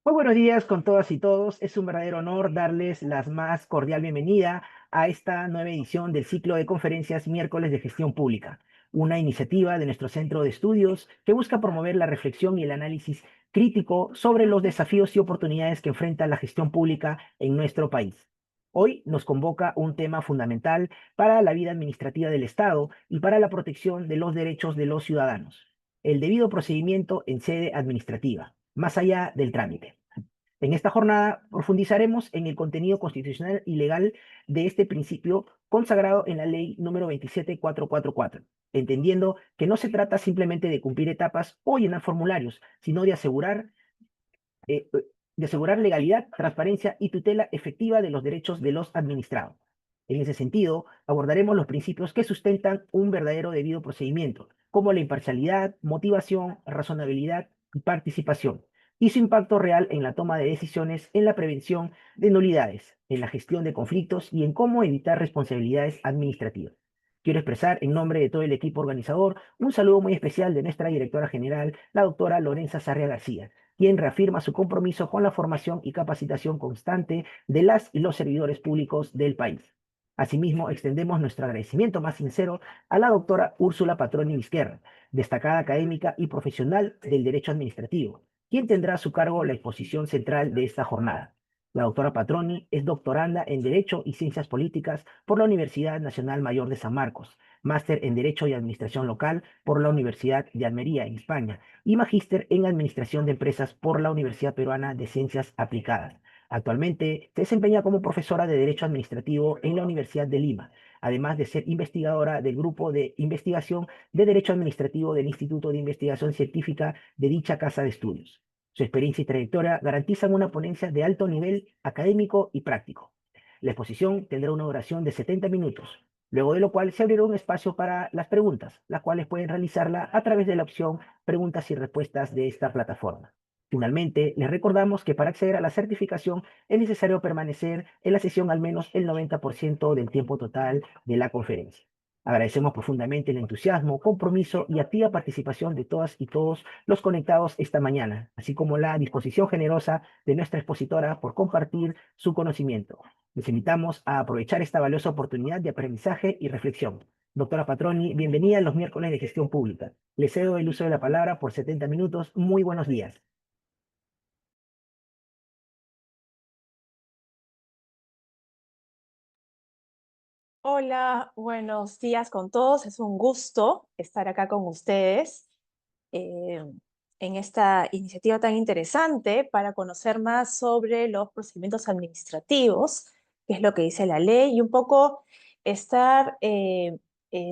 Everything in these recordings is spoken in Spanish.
Muy buenos días con todas y todos. Es un verdadero honor darles la más cordial bienvenida a esta nueva edición del ciclo de conferencias Miércoles de Gestión Pública, una iniciativa de nuestro centro de estudios que busca promover la reflexión y el análisis crítico sobre los desafíos y oportunidades que enfrenta la gestión pública en nuestro país. Hoy nos convoca un tema fundamental para la vida administrativa del Estado y para la protección de los derechos de los ciudadanos: el debido procedimiento en sede administrativa, más allá del trámite. En esta jornada profundizaremos en el contenido constitucional y legal de este principio consagrado en la ley número 27444, entendiendo que no se trata simplemente de cumplir etapas o llenar formularios, sino eh, de asegurar legalidad, transparencia y tutela efectiva de los derechos de los administrados. En ese sentido, abordaremos los principios que sustentan un verdadero debido procedimiento, como la imparcialidad, motivación, razonabilidad y participación, y su impacto real en la toma de decisiones, en la prevención de nulidades, en la gestión de conflictos y en cómo evitar responsabilidades administrativas. Quiero expresar en nombre de todo el equipo organizador un saludo muy especial de nuestra directora general, la doctora Lorenza Sarria García, quien reafirma su compromiso con la formación y capacitación constante de las y los servidores públicos del país. Asimismo, extendemos nuestro agradecimiento más sincero a la doctora Úrsula Patroni Vizquerra, destacada académica y profesional del derecho administrativo, quien tendrá a su cargo la exposición central de esta jornada. La doctora Patroni es doctoranda en Derecho y Ciencias Políticas por la Universidad Nacional Mayor de San Marcos, máster en Derecho y Administración Local por la Universidad de Almería, en España, y magíster en Administración de Empresas por la Universidad Peruana de Ciencias Aplicadas. Actualmente se desempeña como profesora de Derecho Administrativo en la Universidad de Lima, además de ser investigadora del Grupo de Investigación de Derecho Administrativo del Instituto de Investigación Científica de dicha casa de estudios. Su experiencia y trayectoria garantizan una ponencia de alto nivel académico y práctico. La exposición tendrá una duración de 70 minutos, luego de lo cual se abrirá un espacio para las preguntas, las cuales pueden realizarla a través de la opción Preguntas y Respuestas de esta plataforma. Finalmente, les recordamos que para acceder a la certificación es necesario permanecer en la sesión al menos el 90% del tiempo total de la conferencia. Agradecemos profundamente el entusiasmo, compromiso y activa participación de todas y todos los conectados esta mañana, así como la disposición generosa de nuestra expositora por compartir su conocimiento. Les invitamos a aprovechar esta valiosa oportunidad de aprendizaje y reflexión. Doctora Patroni, bienvenida a los miércoles de gestión pública. Le cedo el uso de la palabra por 70 minutos. Muy buenos días. Hola, buenos días con todos. Es un gusto estar acá con ustedes eh, en esta iniciativa tan interesante para conocer más sobre los procedimientos administrativos, qué es lo que dice la ley, y un poco estar en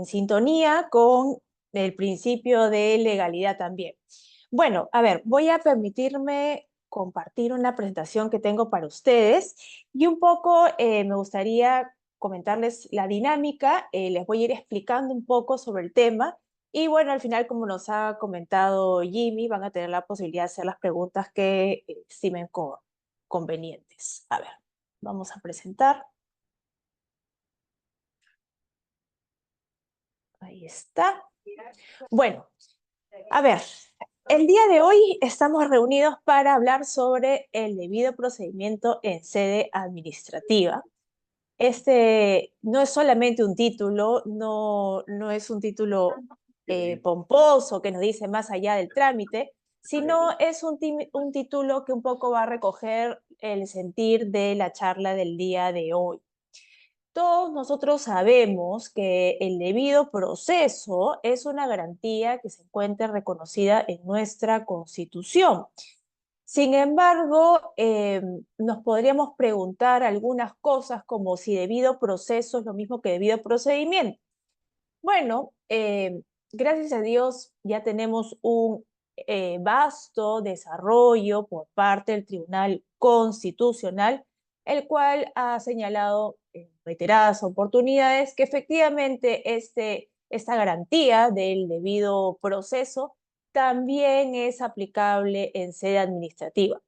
sintonía con el principio de legalidad también. Bueno, a ver, voy a permitirme compartir una presentación que tengo para ustedes y un poco me gustaría comentarles la dinámica, les voy a ir explicando un poco sobre el tema y bueno, al final, como nos ha comentado Jimmy, van a tener la posibilidad de hacer las preguntas que estimen convenientes. A ver, vamos a presentar. Ahí está. Bueno, a ver, el día de hoy estamos reunidos para hablar sobre el debido procedimiento en sede administrativa. Este no es solamente un título, no es un título pomposo que nos dice más allá del trámite, sino es un título que un poco va a recoger el sentir de la charla del día de hoy. Todos nosotros sabemos que el debido proceso es una garantía que se encuentra reconocida en nuestra Constitución. Sin embargo, nos podríamos preguntar algunas cosas como si debido proceso es lo mismo que debido procedimiento. Bueno, gracias a Dios ya tenemos un vasto desarrollo por parte del Tribunal Constitucional, el cual ha señalado en reiteradas oportunidades que efectivamente esta garantía del debido proceso también es aplicable en sede administrativa.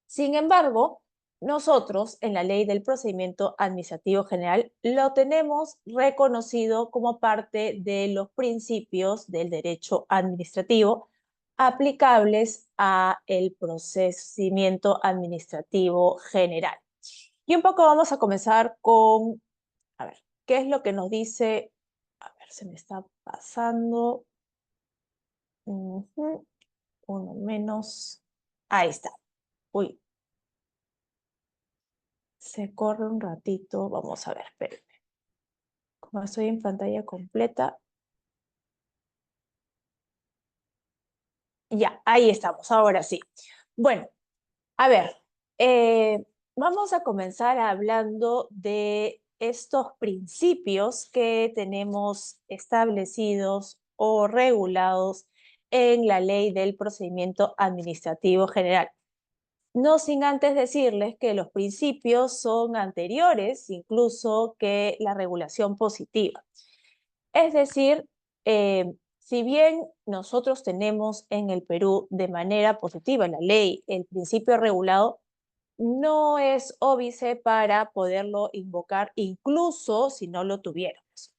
Sin embargo, nosotros en la Ley del Procedimiento Administrativo General lo tenemos reconocido como parte de los principios del derecho administrativo, aplicables a el procedimiento administrativo general. Y un poco vamos a comenzar con, a ver, ¿qué es lo que nos dice? A ver, se me está pasando. Ujú, uno menos. Ahí está. Uy, se corre un ratito. Vamos a ver, espérenme. Como estoy en pantalla completa. Ya, ahí estamos, ahora sí. Bueno, a ver, vamos a comenzar hablando de estos principios que tenemos establecidos o regulados en la Ley del Procedimiento Administrativo General. No sin antes decirles que los principios son anteriores incluso que la regulación positiva. Es decir, si bien nosotros tenemos en el Perú de manera positiva en la ley el principio regulado, no es óbice para poderlo invocar incluso si no lo tuviéramos.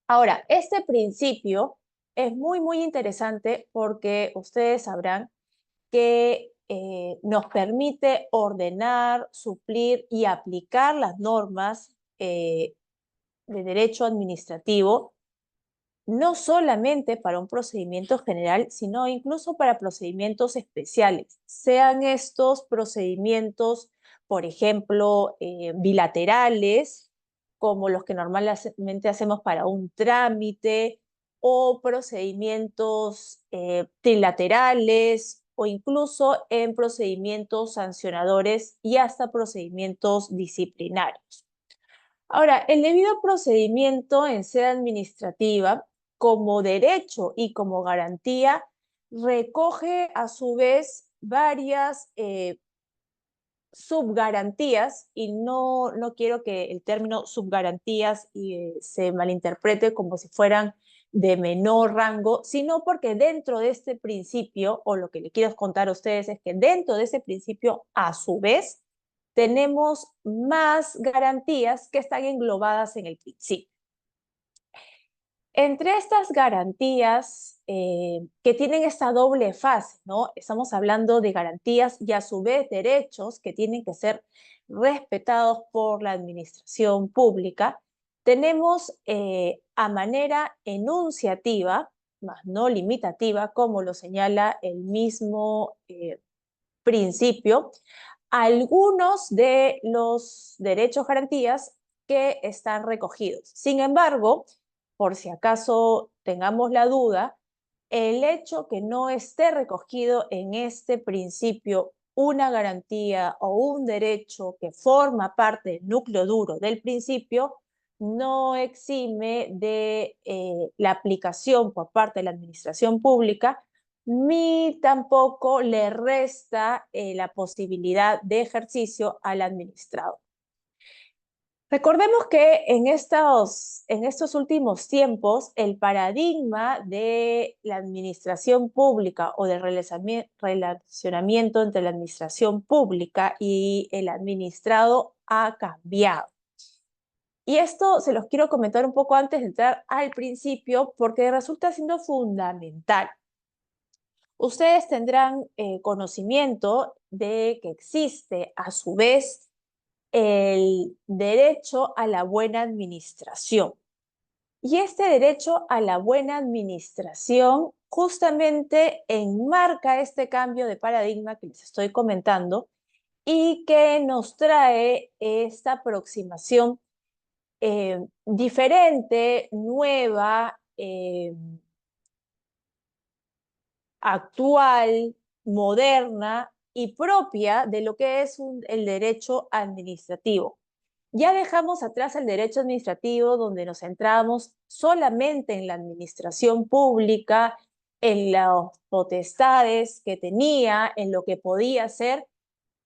Ahora, este principio es muy interesante porque ustedes sabrán que nos permite ordenar, suplir y aplicar las normas de derecho administrativo no solamente para un procedimiento general, sino incluso para procedimientos especiales. Sean estos procedimientos, por ejemplo, bilaterales, como los que normalmente hacemos para un trámite, o procedimientos trilaterales, o incluso en procedimientos sancionadores y hasta procedimientos disciplinarios. Ahora, el debido procedimiento en sede administrativa, como derecho y como garantía, recoge a su vez varias subgarantías, y no quiero que el término subgarantías se malinterprete como si fueran de menor rango, sino porque dentro de este principio, o lo que le quiero contar a ustedes es que dentro de ese principio, a su vez, tenemos más garantías que están englobadas en el principio. Entre estas garantías que tienen esta doble fase, ¿no? Estamos hablando de garantías y a su vez derechos que tienen que ser respetados por la administración pública. Tenemos a manera enunciativa, más no limitativa, como lo señala el mismo principio, algunos de los derechos garantías que están recogidos. Sin embargo, por si acaso tengamos la duda, el hecho que no esté recogido en este principio una garantía o un derecho que forma parte del núcleo duro del principio no exime de la aplicación por parte de la administración pública ni tampoco le resta la posibilidad de ejercicio al administrado. Recordemos que en estos últimos tiempos, el paradigma de la administración pública o del relacionamiento entre la administración pública y el administrado ha cambiado. Y esto se los quiero comentar un poco antes de entrar al principio porque resulta siendo fundamental. Ustedes tendrán conocimiento de que existe a su vez el derecho a la buena administración. Y este derecho a la buena administración justamente enmarca este cambio de paradigma que les estoy comentando y que nos trae esta aproximación diferente, nueva, actual, moderna y propia de lo que es el derecho administrativo. Ya dejamos atrás el derecho administrativo donde nos centramos solamente en la administración pública, en las potestades que tenía, en lo que podía hacer,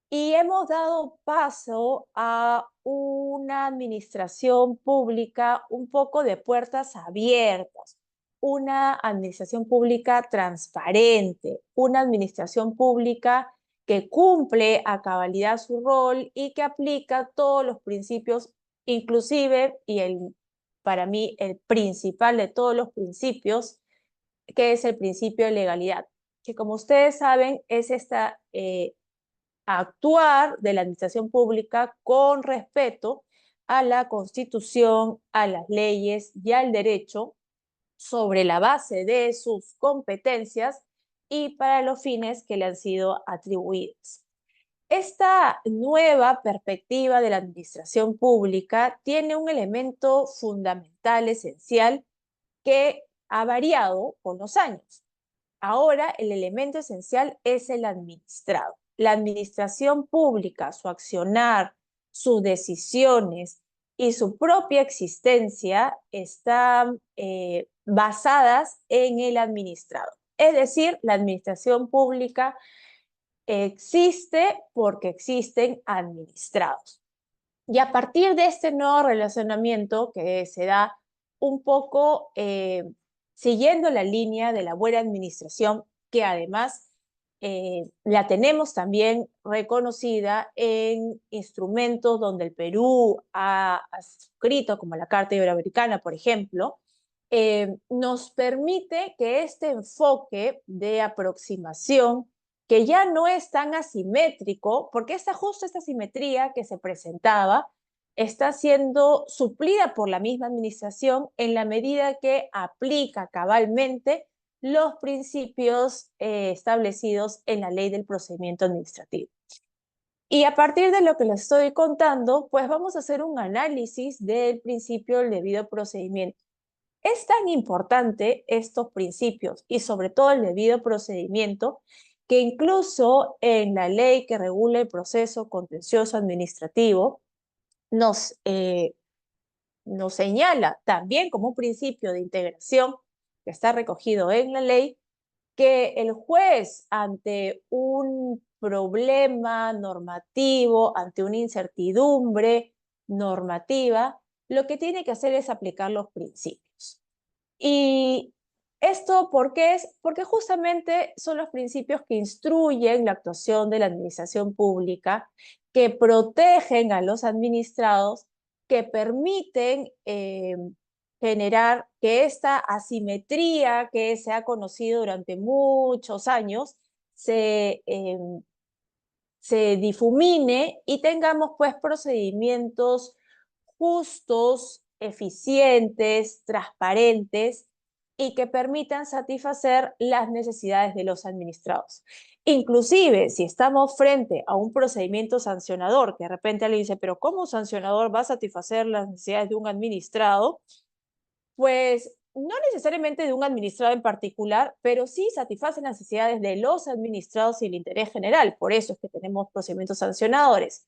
y hemos dado paso a una administración pública un poco de puertas abiertas, una administración pública transparente, una administración pública que cumple a cabalidad su rol y que aplica todos los principios, inclusive, para mí, el principal de todos los principios, que es el principio de legalidad. que como ustedes saben es actuar de la administración pública con respeto a la Constitución, a las leyes y al derecho sobre la base de sus competencias y para los fines que le han sido atribuidos. Esta nueva perspectiva de la administración pública tiene un elemento fundamental, esencial, que ha variado con los años. Ahora el elemento esencial es el administrado. La administración pública, su accionar, sus decisiones y su propia existencia están basadas en el administrado. Es decir, la administración pública existe porque existen administrados. Y a partir de este nuevo relacionamiento que se da un poco siguiendo la línea de la buena administración, que además la tenemos también reconocida en instrumentos donde el Perú ha suscrito, como la Carta Iberoamericana, por ejemplo, nos permite que este enfoque de aproximación, que ya no es tan asimétrico, porque justo esta simetría que se presentaba está siendo suplida por la misma administración en la medida que aplica cabalmente los principios establecidos en la ley del procedimiento administrativo. Y a partir de lo que les estoy contando, pues vamos a hacer un análisis del principio del debido procedimiento. Es tan importante estos principios y sobre todo el debido procedimiento que incluso en la ley que regula el proceso contencioso administrativo nos señala también como un principio de integración que está recogido en la ley que el juez ante un problema normativo, ante una incertidumbre normativa, lo que tiene que hacer es aplicar los principios. Y esto, ¿por qué es? Porque justamente son los principios que instruyen la actuación de la administración pública, que protegen a los administrados, que permiten generar que esta asimetría que se ha conocido durante muchos años se difumine y tengamos pues procedimientos justos, eficientes, transparentes y que permitan satisfacer las necesidades de los administrados. Inclusive, si estamos frente a un procedimiento sancionador, que de repente alguien dice, pero ¿cómo un sancionador va a satisfacer las necesidades de un administrado? Pues no necesariamente de un administrado en particular, pero sí satisface las necesidades de los administrados y el interés general. Por eso es que tenemos procedimientos sancionadores.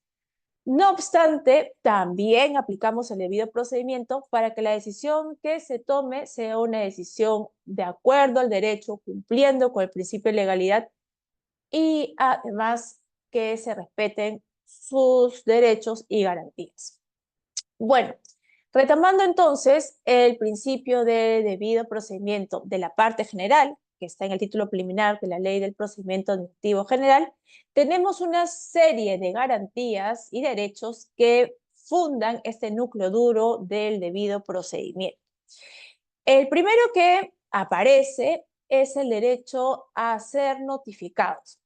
No obstante, también aplicamos el debido procedimiento para que la decisión que se tome sea una decisión de acuerdo al derecho, cumpliendo con el principio de legalidad y además que se respeten sus derechos y garantías. Bueno, retomando entonces el principio de debido procedimiento de la parte general, que está en el título preliminar de la Ley del Procedimiento Administrativo General, tenemos una serie de garantías y derechos que fundan este núcleo duro del debido procedimiento. El primero que aparece es el derecho a ser notificados.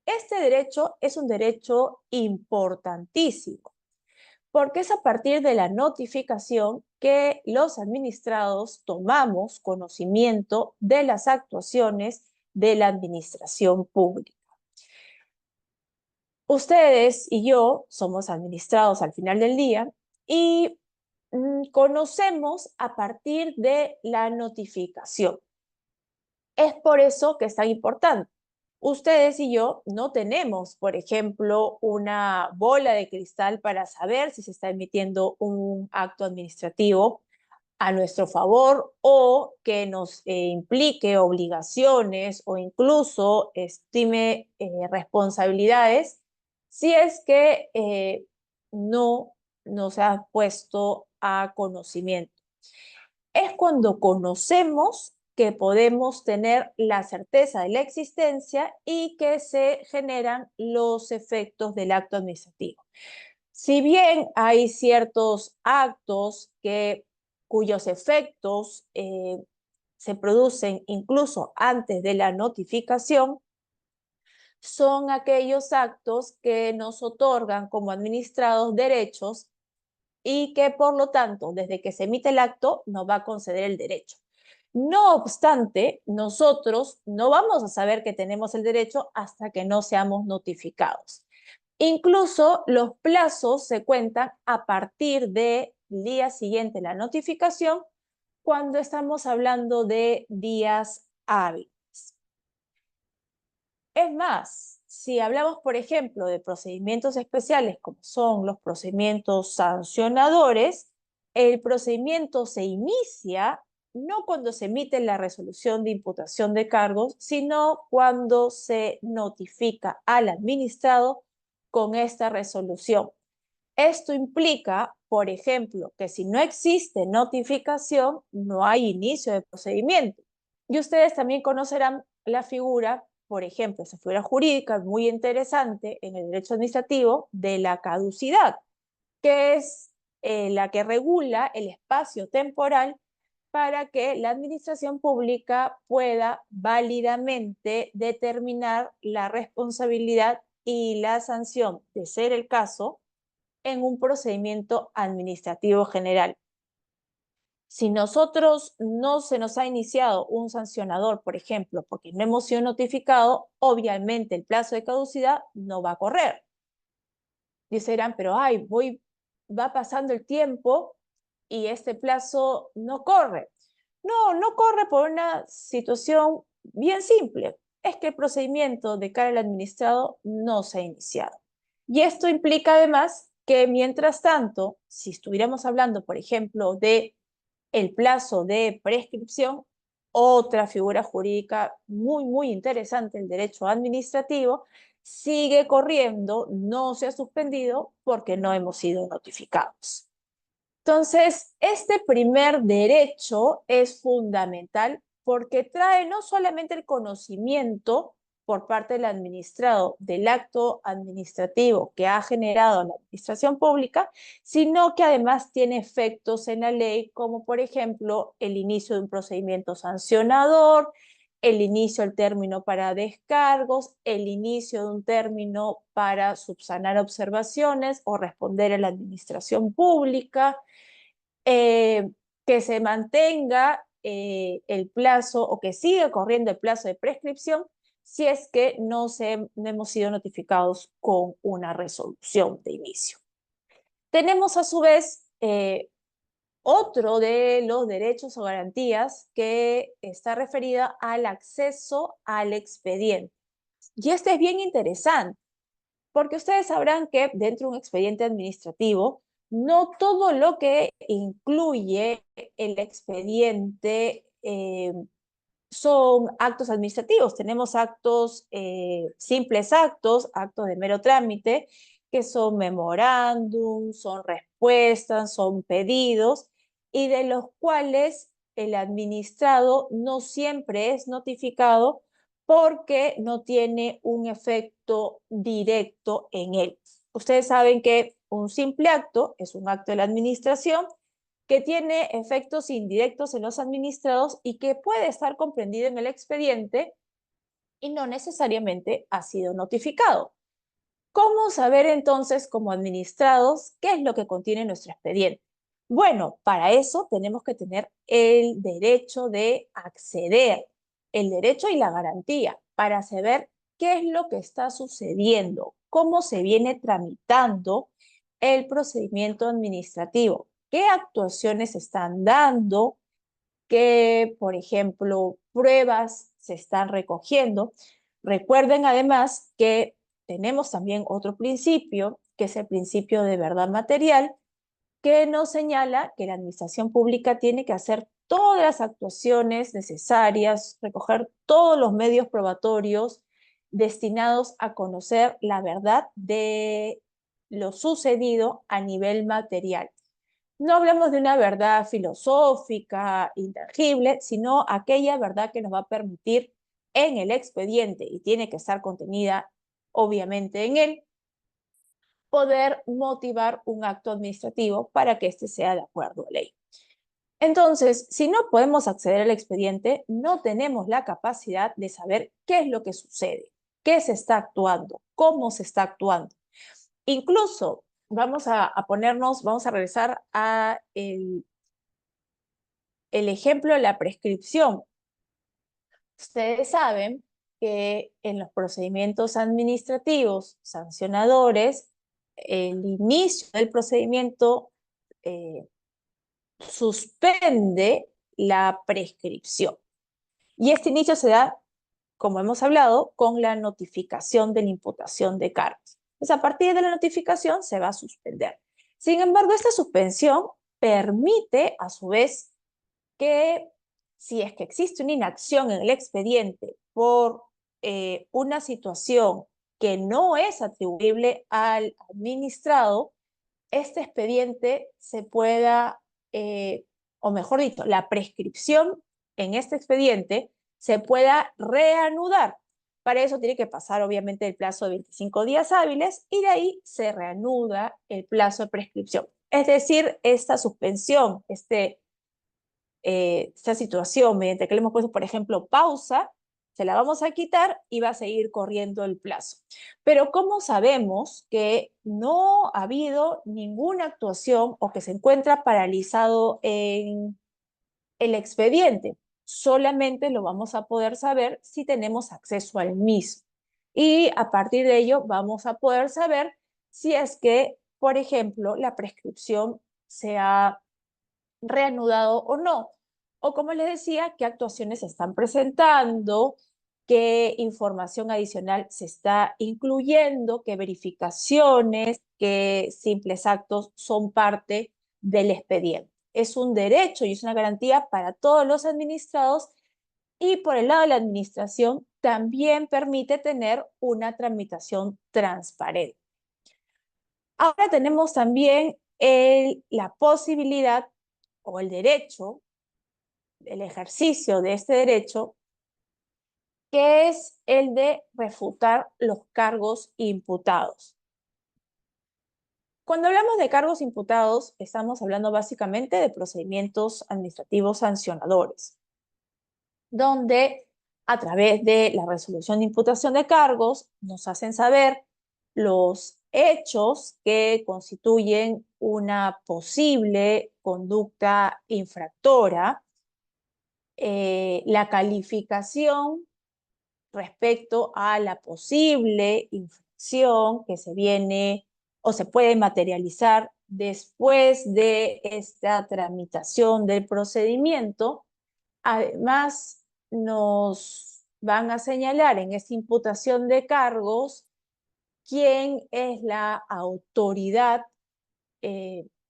Este derecho es un derecho importantísimo, porque es a partir de la notificación que los administrados tomamos conocimiento de las actuaciones de la administración pública. Ustedes y yo somos administrados al final del día y conocemos a partir de la notificación. Es por eso que es tan importante. Ustedes y yo no tenemos, por ejemplo, una bola de cristal para saber si se está emitiendo un acto administrativo a nuestro favor o que nos implique obligaciones o incluso estime responsabilidades si es que no nos ha puesto a conocimiento. Es cuando conocemos que podemos tener la certeza de la existencia y que se generan los efectos del acto administrativo. Si bien hay ciertos actos cuyos efectos se producen incluso antes de la notificación, son aquellos actos que nos otorgan como administrados derechos y que por lo tanto, desde que se emite el acto, nos va a conceder el derecho. No obstante, nosotros no vamos a saber que tenemos el derecho hasta que no seamos notificados. Incluso los plazos se cuentan a partir del día siguiente la notificación, cuando estamos hablando de días hábiles. Es más, si hablamos, por ejemplo, de procedimientos especiales como son los procedimientos sancionadores, el procedimiento se inicia no cuando se emite la resolución de imputación de cargos, sino cuando se notifica al administrado con esta resolución. Esto implica, por ejemplo, que si no existe notificación, no hay inicio de procedimiento. Y ustedes también conocerán la figura, por ejemplo, esa figura jurídica muy interesante en el derecho administrativo de la caducidad, que es la que regula el espacio temporal para que la administración pública pueda válidamente determinar la responsabilidad y la sanción, de ser el caso, en un procedimiento administrativo general. Si nosotros no se nos ha iniciado un sancionador, por ejemplo, porque no hemos sido notificados, obviamente el plazo de caducidad no va a correr. Dirán, pero ay, va pasando el tiempo y este plazo no corre. No, no corre por una situación bien simple. Es que el procedimiento de cara al administrado no se ha iniciado. Y esto implica además que mientras tanto, si estuviéramos hablando, por ejemplo, de el plazo de prescripción, otra figura jurídica muy interesante, el derecho administrativo, sigue corriendo, no se ha suspendido porque no hemos sido notificados. Entonces, este primer derecho es fundamental porque trae no solamente el conocimiento por parte del administrado del acto administrativo que ha generado la administración pública, sino que además tiene efectos en la ley, como por ejemplo el inicio de un procedimiento sancionador, el inicio del término para descargos, el inicio de un término para subsanar observaciones o responder a la administración pública, que se mantenga el plazo o que siga corriendo el plazo de prescripción si es que no hemos sido notificados con una resolución de inicio. Tenemos a su vez otro de los derechos o garantías que está referida al acceso al expediente. Y este es bien interesante, porque ustedes sabrán que dentro de un expediente administrativo, no todo lo que incluye el expediente son actos administrativos. Tenemos actos, simples actos de mero trámite, que son memorándum, son respuestas, son pedidos, y de los cuales el administrado no siempre es notificado porque no tiene un efecto directo en él. Ustedes saben que un simple acto es un acto de la administración que tiene efectos indirectos en los administrados y que puede estar comprendido en el expediente y no necesariamente ha sido notificado. ¿Cómo saber entonces como administrados qué es lo que contiene nuestro expediente? Bueno, para eso tenemos que tener el derecho de acceder, el derecho y la garantía para saber qué es lo que está sucediendo, cómo se viene tramitando el procedimiento administrativo, qué actuaciones se están dando, qué, por ejemplo, pruebas se están recogiendo. Recuerden además que tenemos también otro principio, que es el principio de verdad material, que nos señala que la administración pública tiene que hacer todas las actuaciones necesarias, recoger todos los medios probatorios destinados a conocer la verdad de lo sucedido a nivel material. No hablamos de una verdad filosófica, intangible, sino aquella verdad que nos va a permitir en el expediente, y tiene que estar contenida obviamente en él, poder motivar un acto administrativo para que éste sea de acuerdo a ley. Entonces, si no podemos acceder al expediente, no tenemos la capacidad de saber qué es lo que sucede, qué se está actuando, cómo se está actuando. Incluso vamos vamos a regresar a el ejemplo de la prescripción. Ustedes saben que en los procedimientos administrativos sancionadores, el inicio del procedimiento eh, suspende la prescripción. Y este inicio se da, como hemos hablado, con la notificación de la imputación de cargos. Entonces, a partir de la notificación se va a suspender. Sin embargo, esta suspensión permite, a su vez, que si es que existe una inacción en el expediente por una situación que no es atribuible al administrado, este expediente se pueda, o mejor dicho, la prescripción en este expediente se pueda reanudar. Para eso tiene que pasar obviamente el plazo de 25 días hábiles y de ahí se reanuda el plazo de prescripción. Es decir, esta suspensión, esta situación mediante que le hemos puesto, por ejemplo, pausa, se la vamos a quitar y va a seguir corriendo el plazo. Pero ¿cómo sabemos que no ha habido ninguna actuación o que se encuentra paralizado en el expediente? Solamente lo vamos a poder saber si tenemos acceso al mismo. Y a partir de ello vamos a poder saber si es que, por ejemplo, la prescripción se ha reanudado o no. O como les decía, qué actuaciones se están presentando, qué información adicional se está incluyendo, qué verificaciones, qué simples actos son parte del expediente. Es un derecho y es una garantía para todos los administrados y por el lado de la administración también permite tener una tramitación transparente. Ahora tenemos también la posibilidad o el derecho, el ejercicio de este derecho, que es el de refutar los cargos imputados. Cuando hablamos de cargos imputados, estamos hablando básicamente de procedimientos administrativos sancionadores, donde a través de la resolución de imputación de cargos nos hacen saber los hechos que constituyen una posible conducta infractora, la calificación respecto a la posible infracción que se viene o se puede materializar después de esta tramitación del procedimiento. Además, nos van a señalar en esta imputación de cargos quién es la autoridad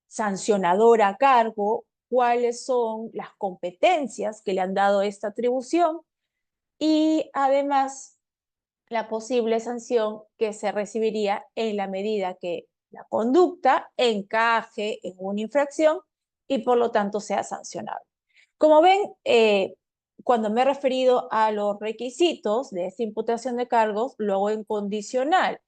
sancionadora a cargo, cuáles son las competencias que le han dado esta atribución y además la posible sanción que se recibiría en la medida que la conducta encaje en una infracción y por lo tanto sea sancionable. Como ven, cuando me he referido a los requisitos de esta imputación de cargos, lo hago en condicional,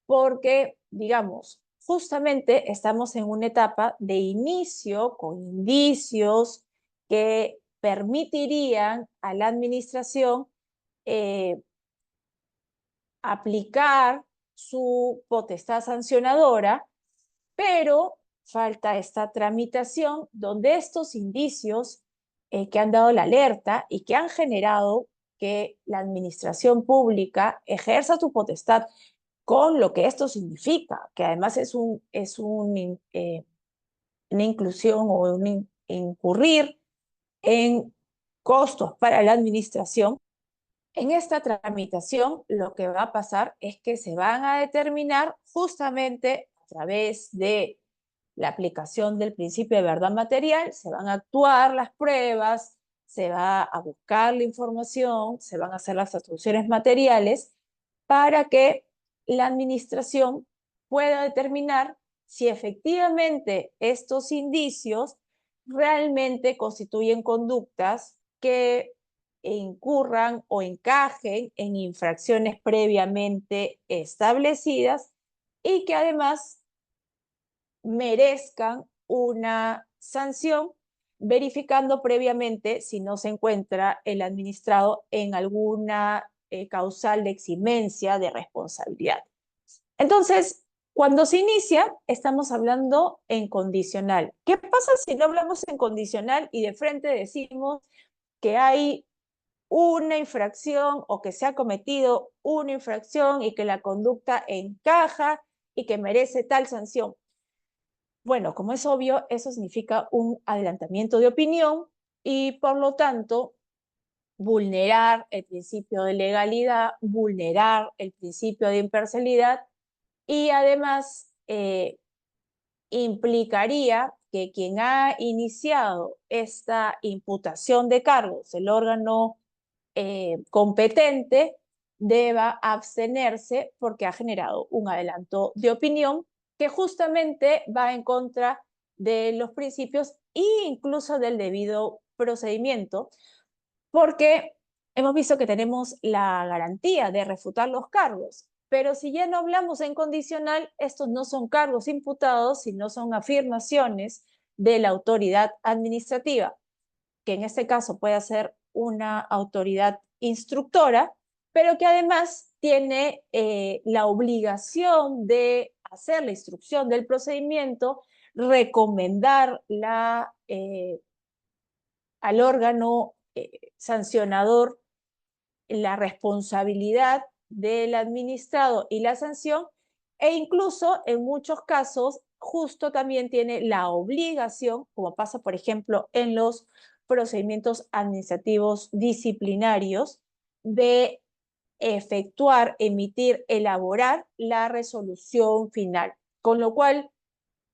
porque, digamos, justamente estamos en una etapa de inicio con indicios que permitirían a la administración eh, aplicar su potestad sancionadora, pero falta esta tramitación donde estos indicios que han dado la alerta y que han generado que la administración pública ejerza su potestad con lo que esto significa, que además una inclusión o un incurrir en costos para la administración. En esta tramitación lo que va a pasar es que se van a determinar justamente a través de la aplicación del principio de verdad material, se van a actuar las pruebas, se va a buscar la información, se van a hacer las atribuciones materiales para que la administración pueda determinar si efectivamente estos indicios realmente constituyen conductas que incurran o encajen en infracciones previamente establecidas y que además merezcan una sanción verificando previamente si no se encuentra el administrado en alguna causal de eximencia de responsabilidad. Entonces, cuando se inicia, estamos hablando en condicional. ¿Qué pasa si no hablamos en condicional y de frente decimos que hay una infracción o que se ha cometido una infracción y que la conducta encaja y que merece tal sanción? Bueno, como es obvio, eso significa un adelantamiento de opinión y por lo tanto vulnerar el principio de legalidad, vulnerar el principio de imparcialidad y además implicaría que quien ha iniciado esta imputación de cargos, el órgano competente, deba abstenerse porque ha generado un adelanto de opinión que justamente va en contra de los principios e incluso del debido procedimiento, porque hemos visto que tenemos la garantía de refutar los cargos, pero si ya no hablamos en condicional, estos no son cargos imputados, sino son afirmaciones de la autoridad administrativa, que en este caso puede ser una autoridad instructora, pero que además tiene la obligación de hacer la instrucción del procedimiento, recomendar al órgano sancionador la responsabilidad del administrado y la sanción, e incluso en muchos casos justo también tiene la obligación, como pasa por ejemplo en los procedimientos administrativos disciplinarios, de efectuar, emitir, elaborar la resolución final. Con lo cual,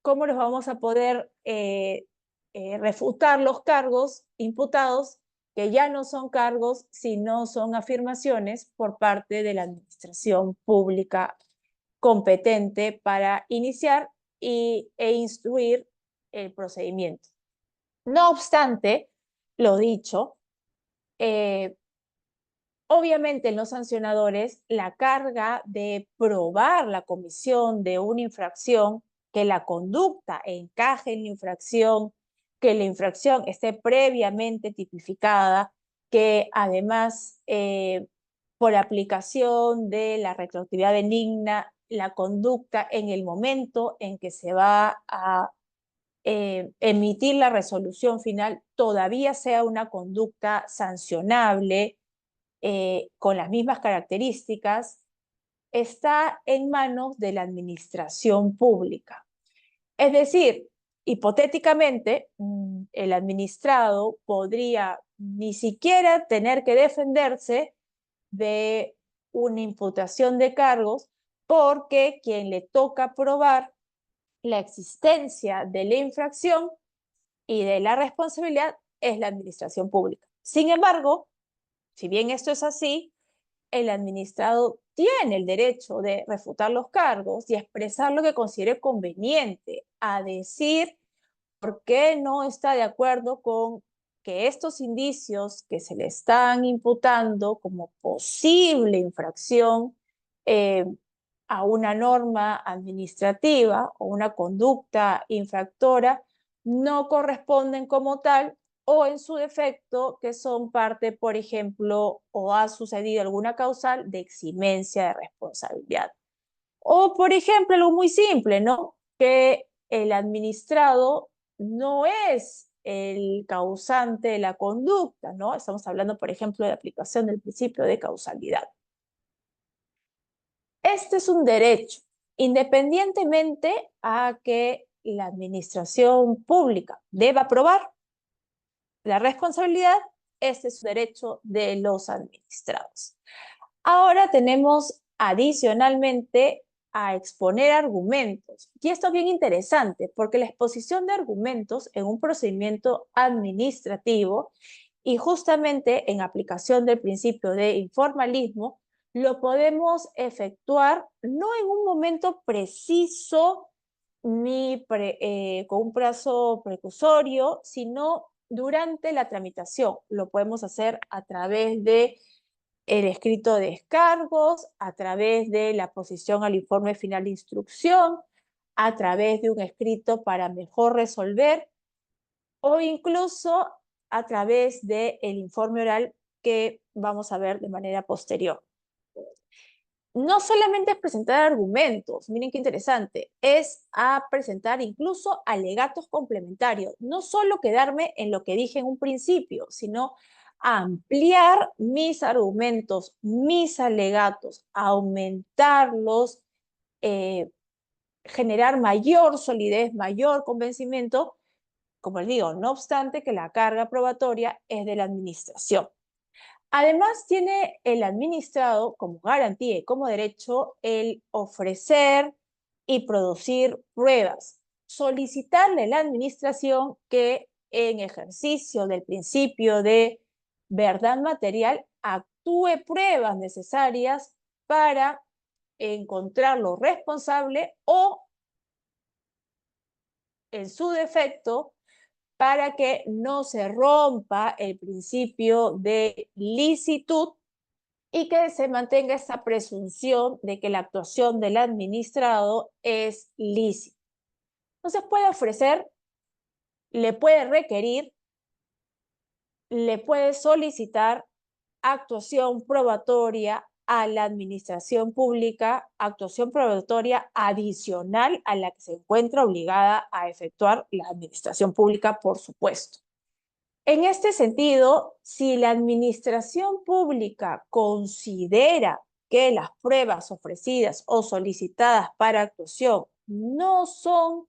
¿cómo los vamos a poder refutar los cargos imputados, que ya no son cargos, sino son afirmaciones por parte de la administración pública competente para iniciar e instruir el procedimiento? No obstante, lo dicho, eh, obviamente en los sancionadores la carga de probar la comisión de una infracción, que la conducta encaje en la infracción, que la infracción esté previamente tipificada, que además por aplicación de la retroactividad benigna, la conducta en el momento en que se va a emitir la resolución final todavía sea una conducta sancionable, con las mismas características, está en manos de la administración pública. Es decir, hipotéticamente, el administrado podría ni siquiera tener que defenderse de una imputación de cargos, porque quien le toca probar la existencia de la infracción y de la responsabilidad es la administración pública. Sin embargo, si bien esto es así, el administrado tiene el derecho de refutar los cargos y expresar lo que considere conveniente, a decir por qué no está de acuerdo con que estos indicios que se le están imputando como posible infracción eh, a una norma administrativa o una conducta infractora no corresponden como tal, o en su defecto que son parte, por ejemplo, o ha sucedido alguna causal de eximencia de responsabilidad. O, por ejemplo, algo muy simple, ¿no? Que el administrado no es el causante de la conducta, ¿no? Estamos hablando, por ejemplo, de aplicación del principio de causalidad. Este es un derecho, independientemente a que la administración pública deba probar la responsabilidad. Este es un derecho de los administrados. Ahora tenemos adicionalmente a exponer argumentos. Y esto es bien interesante porque la exposición de argumentos en un procedimiento administrativo, y justamente en aplicación del principio de informalismo, lo podemos efectuar no en un momento preciso ni con un plazo preclusorio, sino durante la tramitación. Lo podemos hacer a través de el escrito de descargos, a través de la posición al informe final de instrucción, a través de un escrito para mejor resolver, o incluso a través del informe oral que vamos a ver de manera posterior. No solamente es presentar argumentos, miren qué interesante, es a presentar incluso alegatos complementarios, no solo quedarme en lo que dije en un principio, sino ampliar mis argumentos, mis alegatos, aumentarlos, eh, generar mayor solidez, mayor convencimiento, como les digo, no obstante que la carga probatoria es de la administración. Además, tiene el administrado como garantía y como derecho el ofrecer y producir pruebas, solicitarle a la administración que en ejercicio del principio de verdad material actúe pruebas necesarias para encontrarlo responsable o, en su defecto, para que no se rompa el principio de licitud y que se mantenga esa presunción de que la actuación del administrado es lícita. Entonces puede ofrecer, le puede requerir, le puede solicitar actuación probatoria a la administración pública, actuación probatoria adicional a la que se encuentra obligada a efectuar la administración pública, por supuesto. En este sentido, si la administración pública considera que las pruebas ofrecidas o solicitadas para actuación no son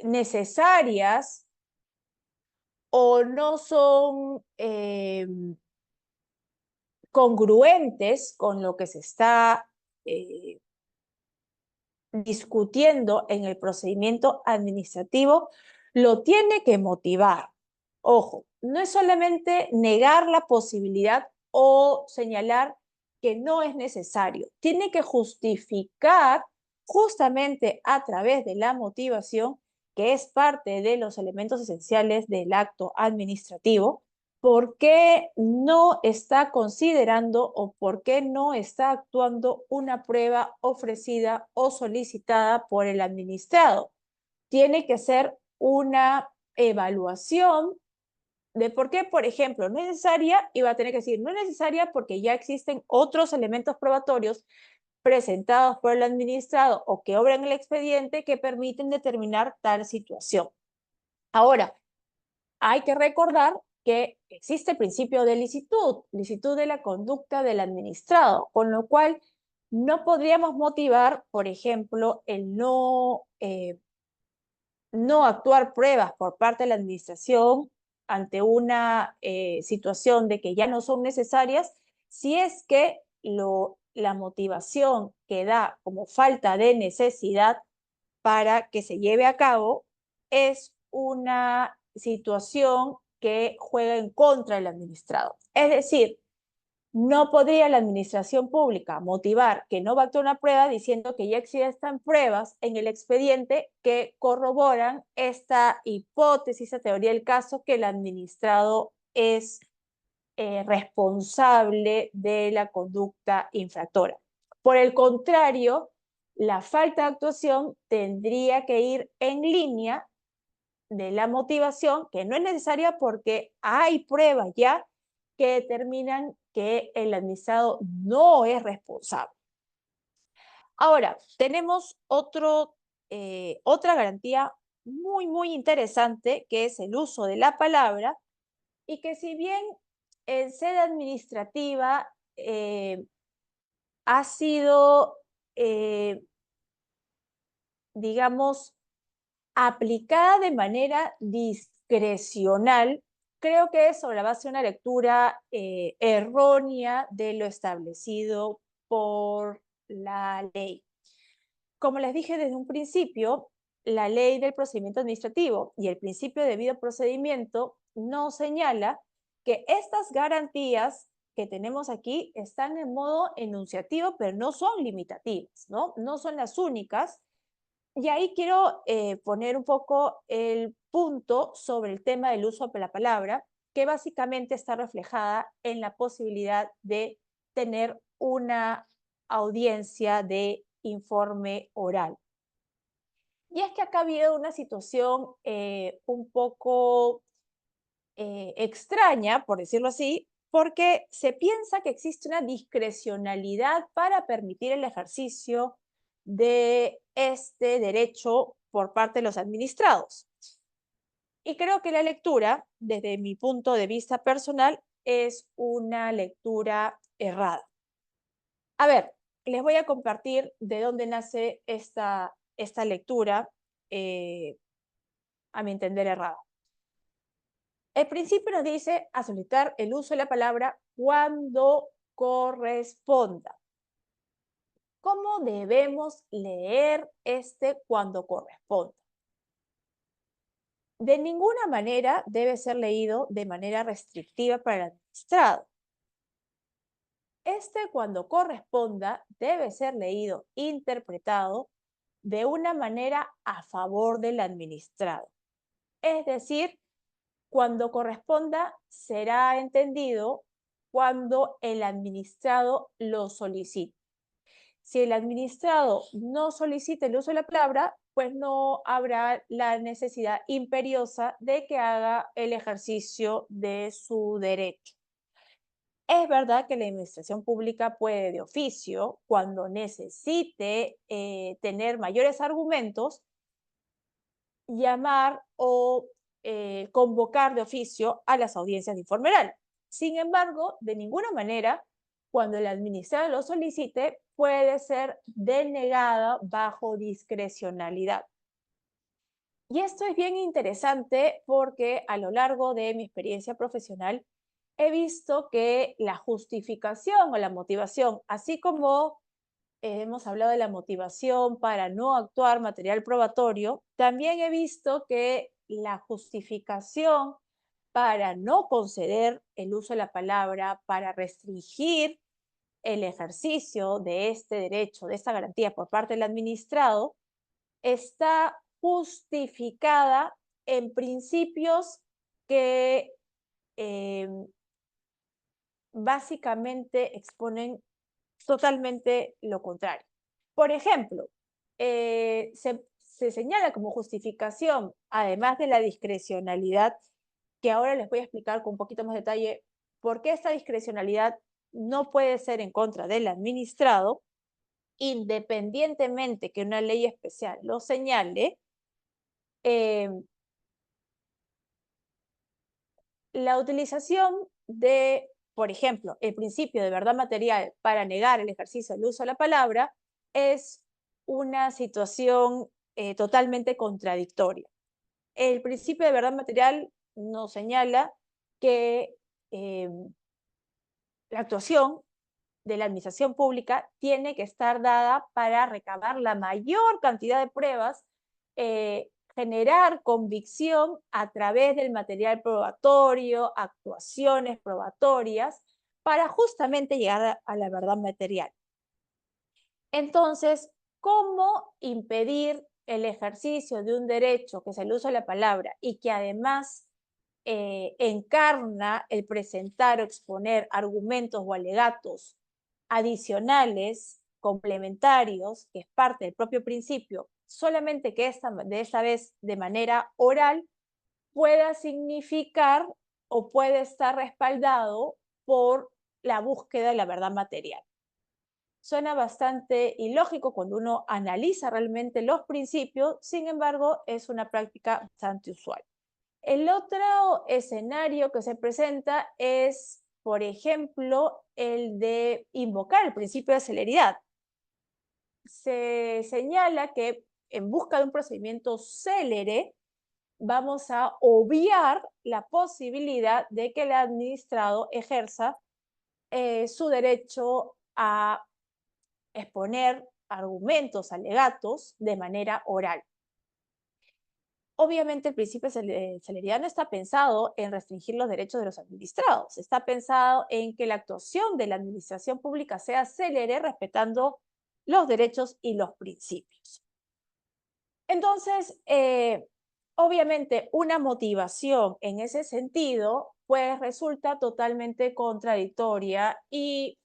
necesarias o no son congruentes con lo que se está eh, discutiendo en el procedimiento administrativo, lo tiene que motivar. Ojo, no es solamente negar la posibilidad o señalar que no es necesario. Tiene que justificar justamente a través de la motivación, que es parte de los elementos esenciales del acto administrativo, por qué no está considerando o por qué no está actuando una prueba ofrecida o solicitada por el administrado. Tiene que ser una evaluación de por qué, por ejemplo, no es necesaria, y va a tener que decir, no es necesaria porque ya existen otros elementos probatorios presentados por el administrado o que obran el expediente que permiten determinar tal situación. Ahora, hay que recordar que existe el principio de licitud, licitud de la conducta del administrado, con lo cual no podríamos motivar, por ejemplo, el no actuar pruebas por parte de la administración ante una situación de que ya no son necesarias, si es que la motivación que da como falta de necesidad para que se lleve a cabo es una situación que juega en contra del administrado. Es decir, no podría la administración pública motivar que no va a actuar una prueba diciendo que ya existen pruebas en el expediente que corroboran esta hipótesis, esta teoría del caso, que el administrado es responsable de la conducta infractora. Por el contrario, la falta de actuación tendría que ir en línea de la motivación, que no es necesaria porque hay pruebas ya que determinan que el administrado no es responsable. Ahora, tenemos otra garantía muy interesante, que es el uso de la palabra, y que si bien en sede administrativa ha sido, digamos, aplicada de manera discrecional, creo que es sobre la base de una lectura errónea de lo establecido por la ley. Como les dije desde un principio, la ley del procedimiento administrativo y el principio de debido procedimiento no señala que estas garantías que tenemos aquí están en modo enunciativo, pero no son limitativas, ¿no? No son las únicas. Y ahí quiero poner un poco el punto sobre el tema del uso de la palabra, que básicamente está reflejada en la posibilidad de tener una audiencia de informe oral. Y es que acá ha habido una situación un poco extraña, por decirlo así, porque se piensa que existe una discrecionalidad para permitir el ejercicio de este derecho por parte de los administrados. Y creo que la lectura, desde mi punto de vista personal, es una lectura errada. A ver, les voy a compartir de dónde nace esta lectura, eh, a mi entender errada. El principio nos dice a solicitar el uso de la palabra cuando corresponda. ¿Cómo debemos leer este cuando corresponda? De ninguna manera debe ser leído de manera restrictiva para el administrado. Este cuando corresponda debe ser leído, interpretado de una manera a favor del administrado. Es decir, cuando corresponda será entendido cuando el administrado lo solicite. Si el administrado no solicita el uso de la palabra, pues no habrá la necesidad imperiosa de que haga el ejercicio de su derecho. Es verdad que la administración pública puede de oficio, cuando necesite tener mayores argumentos, llamar o convocar de oficio a las audiencias de informe oral. Sin embargo, de ninguna manera, cuando el administrador lo solicite, puede ser denegada bajo discrecionalidad. Y esto es bien interesante porque a lo largo de mi experiencia profesional he visto que la justificación o la motivación, así como hemos hablado de la motivación para no actuar material probatorio, también he visto que la justificación para no conceder el uso de la palabra, para restringir el ejercicio de este derecho, de esta garantía por parte del administrado, está justificada en principios que eh, básicamente exponen totalmente lo contrario. Por ejemplo, se señala como justificación, además de la discrecionalidad, que ahora les voy a explicar con un poquito más detalle por qué esta discrecionalidad no puede ser en contra del administrado, independientemente que una ley especial lo señale. eh, la utilización de, por ejemplo, el principio de verdad material para negar el ejercicio del uso de la palabra es una situación totalmente contradictoria. El principio de verdad material nos señala que eh, la actuación de la administración pública tiene que estar dada para recabar la mayor cantidad de pruebas, generar convicción a través del material probatorio, actuaciones probatorias, para justamente llegar a la verdad material. Entonces, ¿cómo impedir el ejercicio de un derecho que es el uso de la palabra y que además encarna el presentar o exponer argumentos o alegatos adicionales, complementarios, que es parte del propio principio, solamente que de esta vez de manera oral, pueda significar o puede estar respaldado por la búsqueda de la verdad material? Suena bastante ilógico cuando uno analiza realmente los principios, sin embargo, es una práctica bastante usual. El otro escenario que se presenta es, por ejemplo, el de invocar el principio de celeridad. Se señala que en busca de un procedimiento célere, vamos a obviar la posibilidad de que el administrado ejerza su derecho a exponer argumentos, alegatos de manera oral. Obviamente el principio de celeridad no está pensado en restringir los derechos de los administrados, está pensado en que la actuación de la administración pública sea célere respetando los derechos y los principios. Entonces, obviamente una motivación en ese sentido, pues resulta totalmente contradictoria y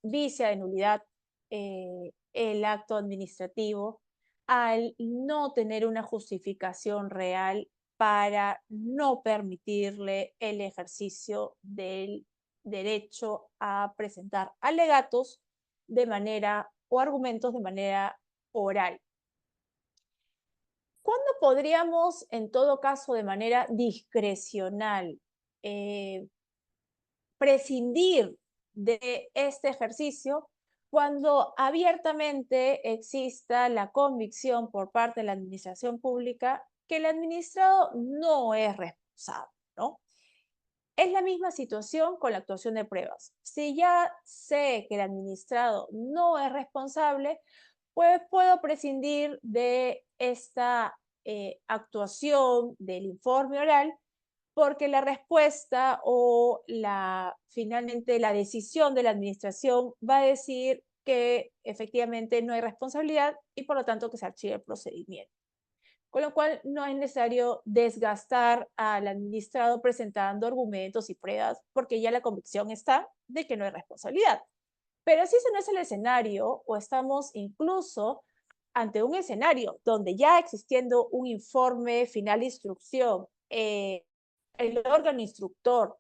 vicia de nulidad el acto administrativo al no tener una justificación real para no permitirle el ejercicio del derecho a presentar alegatos de manera o argumentos de manera oral. ¿Cuándo podríamos, en todo caso, de manera discrecional, eh, prescindir de este ejercicio? Cuando abiertamente exista la convicción por parte de la administración pública que el administrado no es responsable, ¿no? Es la misma situación con la actuación de pruebas. Si ya sé que el administrado no es responsable, pues puedo prescindir de esta actuación del informe oral porque la respuesta o finalmente la decisión de la administración va a decir que efectivamente no hay responsabilidad y por lo tanto que se archive el procedimiento. Con lo cual no es necesario desgastar al administrado presentando argumentos y pruebas porque ya la convicción está de que no hay responsabilidad. Pero si ese no es el escenario o estamos incluso ante un escenario donde ya existiendo un informe final de instrucción, el órgano instructor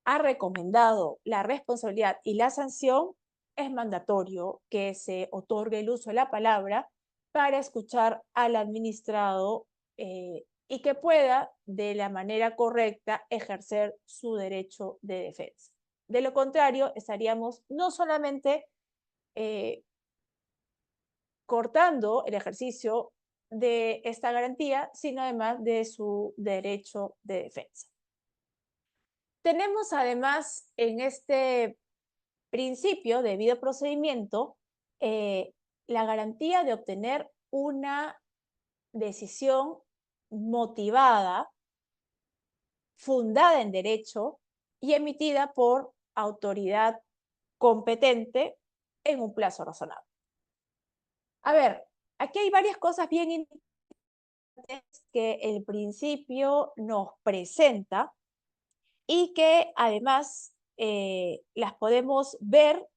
ha recomendado la responsabilidad y la sanción, es mandatorio que se otorgue el uso de la palabra para escuchar al administrado y que pueda, de la manera correcta, ejercer su derecho de defensa. De lo contrario, estaríamos no solamente eh, cortando el ejercicio de esta garantía, sino además de su derecho de defensa. Tenemos además en este principio de debido procedimiento la garantía de obtener una decisión motivada, fundada en derecho y emitida por autoridad competente en un plazo razonable. A ver, aquí hay varias cosas bien importantes que el principio nos presenta y que además las podemos ver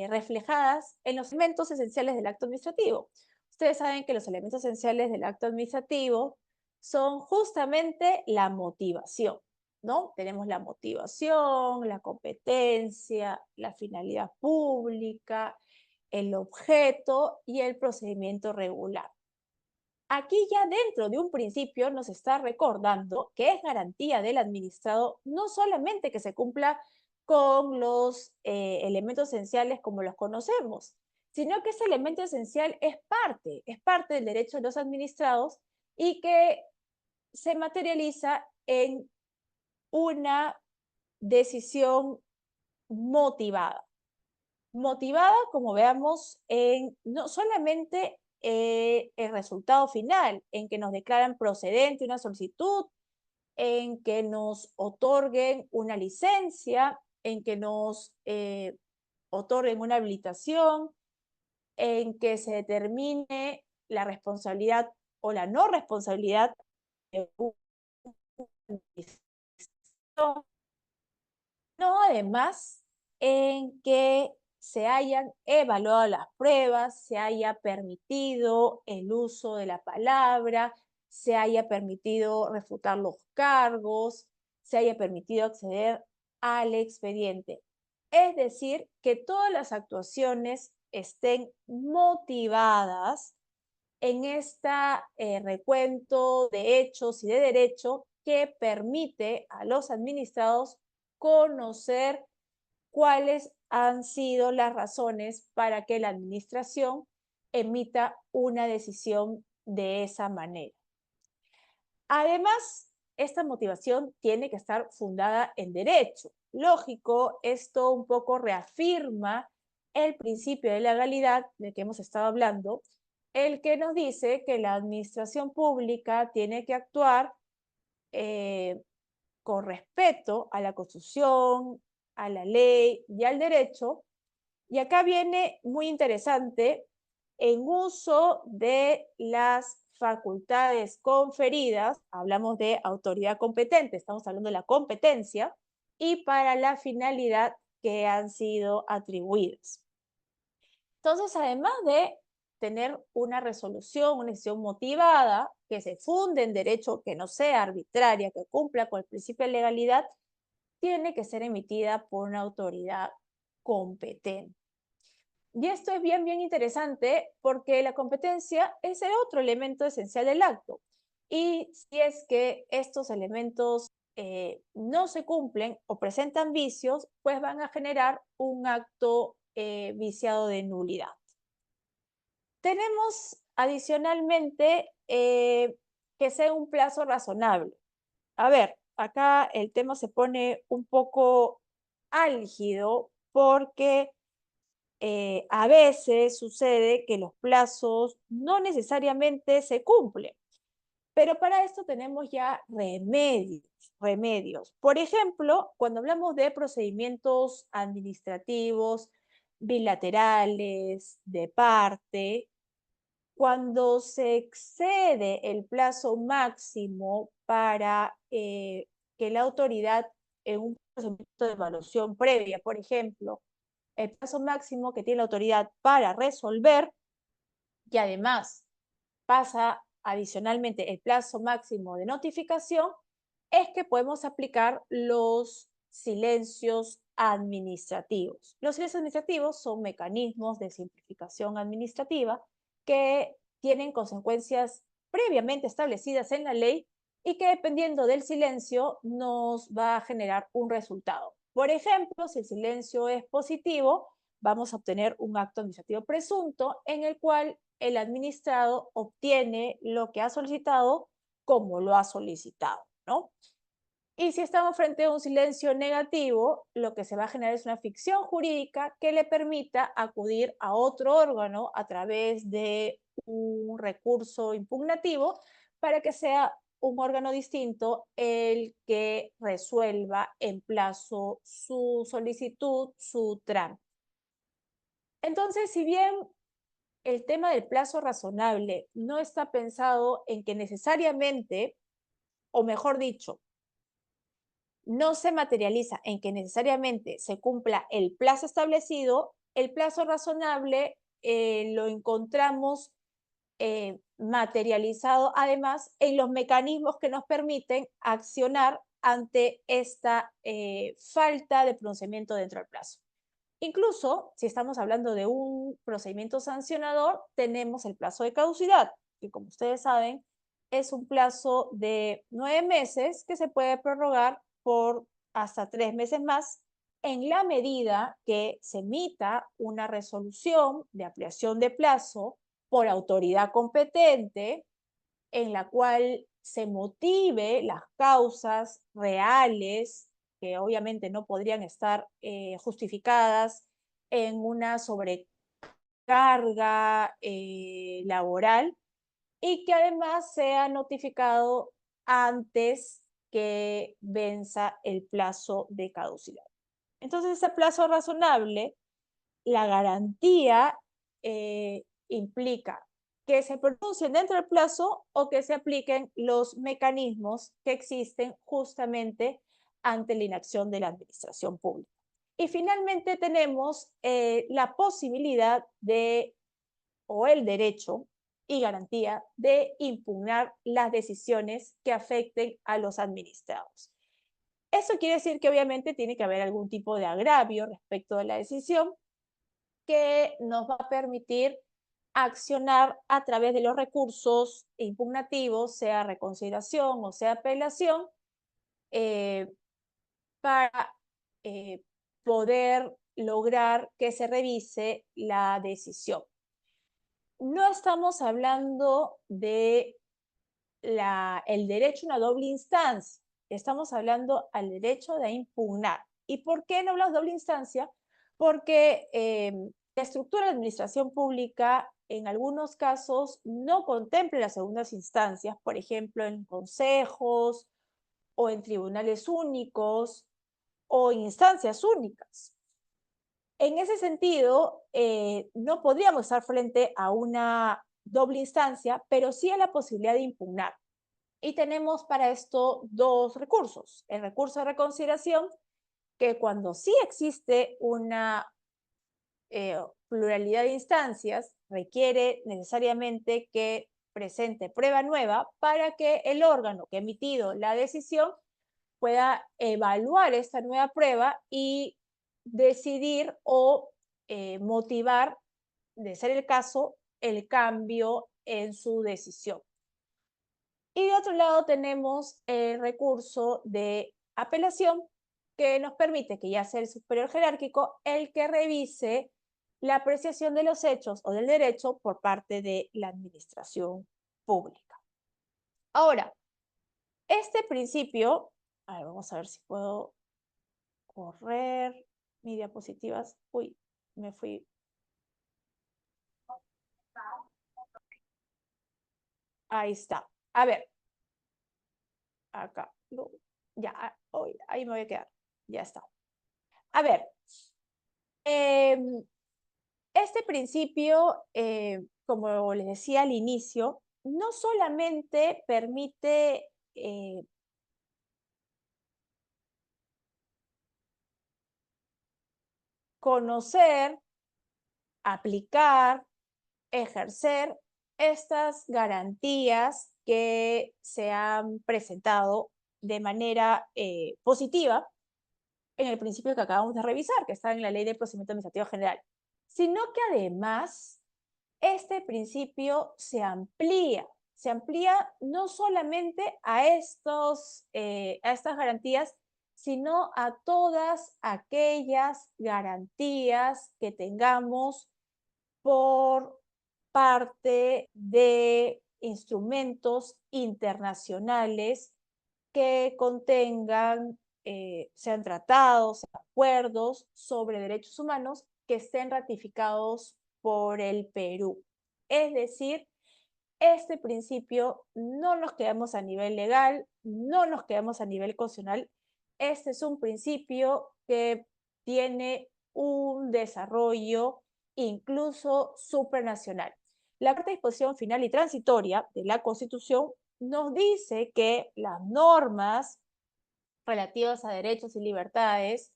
reflejadas en los elementos esenciales del acto administrativo. Ustedes saben que los elementos esenciales del acto administrativo son justamente la motivación, ¿no? Tenemos la motivación, la competencia, la finalidad pública, el objeto y el procedimiento regular. Aquí ya dentro de un principio nos está recordando que es garantía del administrado no solamente que se cumpla con los elementos esenciales como los conocemos, sino que ese elemento esencial es parte del derecho de los administrados y que se materializa en una decisión motivada. Motivada, como veamos, en no solamente el resultado final, en que nos declaran procedente una solicitud, en que nos otorguen una licencia, en que nos otorguen una habilitación, en que se determine la responsabilidad o la no responsabilidad de una decisión, no, además, en que se hayan evaluado las pruebas, se haya permitido el uso de la palabra, se haya permitido refutar los cargos, se haya permitido acceder al expediente. Es decir, que todas las actuaciones estén motivadas en este recuento de hechos y de derecho que permite a los administrados conocer cuáles han sido las razones para que la administración emita una decisión de esa manera. Además, esta motivación tiene que estar fundada en derecho. Lógico, esto un poco reafirma el principio de legalidad del que hemos estado hablando, el que nos dice que la administración pública tiene que actuar con respeto a la Constitución, a la ley y al derecho. Y acá viene muy interesante en uso de las facultades conferidas, hablamos de autoridad competente, estamos hablando de la competencia, y para la finalidad que han sido atribuidas. Entonces, además de tener una resolución, una decisión motivada, que se funde en derecho, que no sea arbitraria, que cumpla con el principio de legalidad, tiene que ser emitida por una autoridad competente. Y esto es bien interesante porque la competencia es el otro elemento esencial del acto. Y si es que estos elementos no se cumplen o presentan vicios, pues van a generar un acto viciado de nulidad. Tenemos adicionalmente que sea un plazo razonable. A ver, acá el tema se pone un poco álgido porque a veces sucede que los plazos no necesariamente se cumplen, pero para esto tenemos ya remedios. Por ejemplo, cuando hablamos de procedimientos administrativos, bilaterales, de parte, cuando se excede el plazo máximo para que la autoridad en un procedimiento de evaluación previa, por ejemplo, el plazo máximo que tiene la autoridad para resolver y además pasa adicionalmente el plazo máximo de notificación, es que podemos aplicar los silencios administrativos. Los silencios administrativos son mecanismos de simplificación administrativa que tienen consecuencias previamente establecidas en la ley y que dependiendo del silencio nos va a generar un resultado. Por ejemplo, si el silencio es positivo, vamos a obtener un acto administrativo presunto en el cual el administrado obtiene lo que ha solicitado como lo ha solicitado, ¿no? Y si estamos frente a un silencio negativo, lo que se va a generar es una ficción jurídica que le permita acudir a otro órgano a través de un recurso impugnativo para que sea un órgano distinto el que resuelva en plazo su solicitud, su trámite. Entonces, si bien el tema del plazo razonable no está pensado en que necesariamente, o mejor dicho, no se materializa en que necesariamente se cumpla el plazo establecido, el plazo razonable lo encontramos materializado además en los mecanismos que nos permiten accionar ante esta falta de pronunciamiento dentro del plazo. Incluso, si estamos hablando de un procedimiento sancionador, tenemos el plazo de caducidad, que como ustedes saben, es un plazo de 9 meses que se puede prorrogar por hasta 3 meses más en la medida que se emita una resolución de ampliación de plazo por autoridad competente en la cual se motive las causas reales que obviamente no podrían estar justificadas en una sobrecarga laboral y que además sea notificado antes que venza el plazo de caducidad. Entonces, ese plazo razonable, la garantía implica que se pronuncien dentro del plazo o que se apliquen los mecanismos que existen justamente ante la inacción de la administración pública. Y finalmente tenemos la posibilidad de, o el derecho y garantía de impugnar las decisiones que afecten a los administrados. Eso quiere decir que obviamente tiene que haber algún tipo de agravio respecto de la decisión que nos va a permitir accionar a través de los recursos impugnativos, sea reconsideración o sea apelación, eh, para poder lograr que se revise la decisión. No estamos hablando de el derecho a una doble instancia, estamos hablando al derecho de impugnar. ¿Y por qué no hablamos de doble instancia? Porque la estructura de administración pública en algunos casos no contempla las segundas instancias, por ejemplo, en consejos o en tribunales únicos o en instancias únicas. En ese sentido, no podríamos estar frente a una doble instancia, pero sí a la posibilidad de impugnar. Y tenemos para esto dos recursos. El recurso de reconsideración, que cuando sí existe una pluralidad de instancias, requiere necesariamente que presente prueba nueva para que el órgano que ha emitido la decisión pueda evaluar esta nueva prueba y decidir o motivar, de ser el caso, el cambio en su decisión. Y de otro lado tenemos el recurso de apelación, que nos permite que ya sea el superior jerárquico el que revise la apreciación de los hechos o del derecho por parte de la administración pública. Ahora, este principio, a ver, vamos a ver si puedo correr mis diapositivas. Uy, me fui. Ahí está. A ver, acá. No, ya, ahí me voy a quedar. Ya está. A ver, este principio, como les decía al inicio, no solamente permite conocer, aplicar, ejercer estas garantías que se han presentado de manera positiva en el principio que acabamos de revisar, que está en la Ley de Procedimiento Administrativo General, sino que además este principio se amplía no solamente a estas garantías, sino a todas aquellas garantías que tengamos por parte de instrumentos internacionales que contengan, sean tratados, acuerdos sobre derechos humanos que estén ratificados por el Perú. Es decir, este principio no nos quedamos a nivel legal, no nos quedamos a nivel constitucional. Este es un principio que tiene un desarrollo incluso supranacional. La cuarta disposición final y transitoria de la Constitución nos dice que las normas relativas a derechos y libertades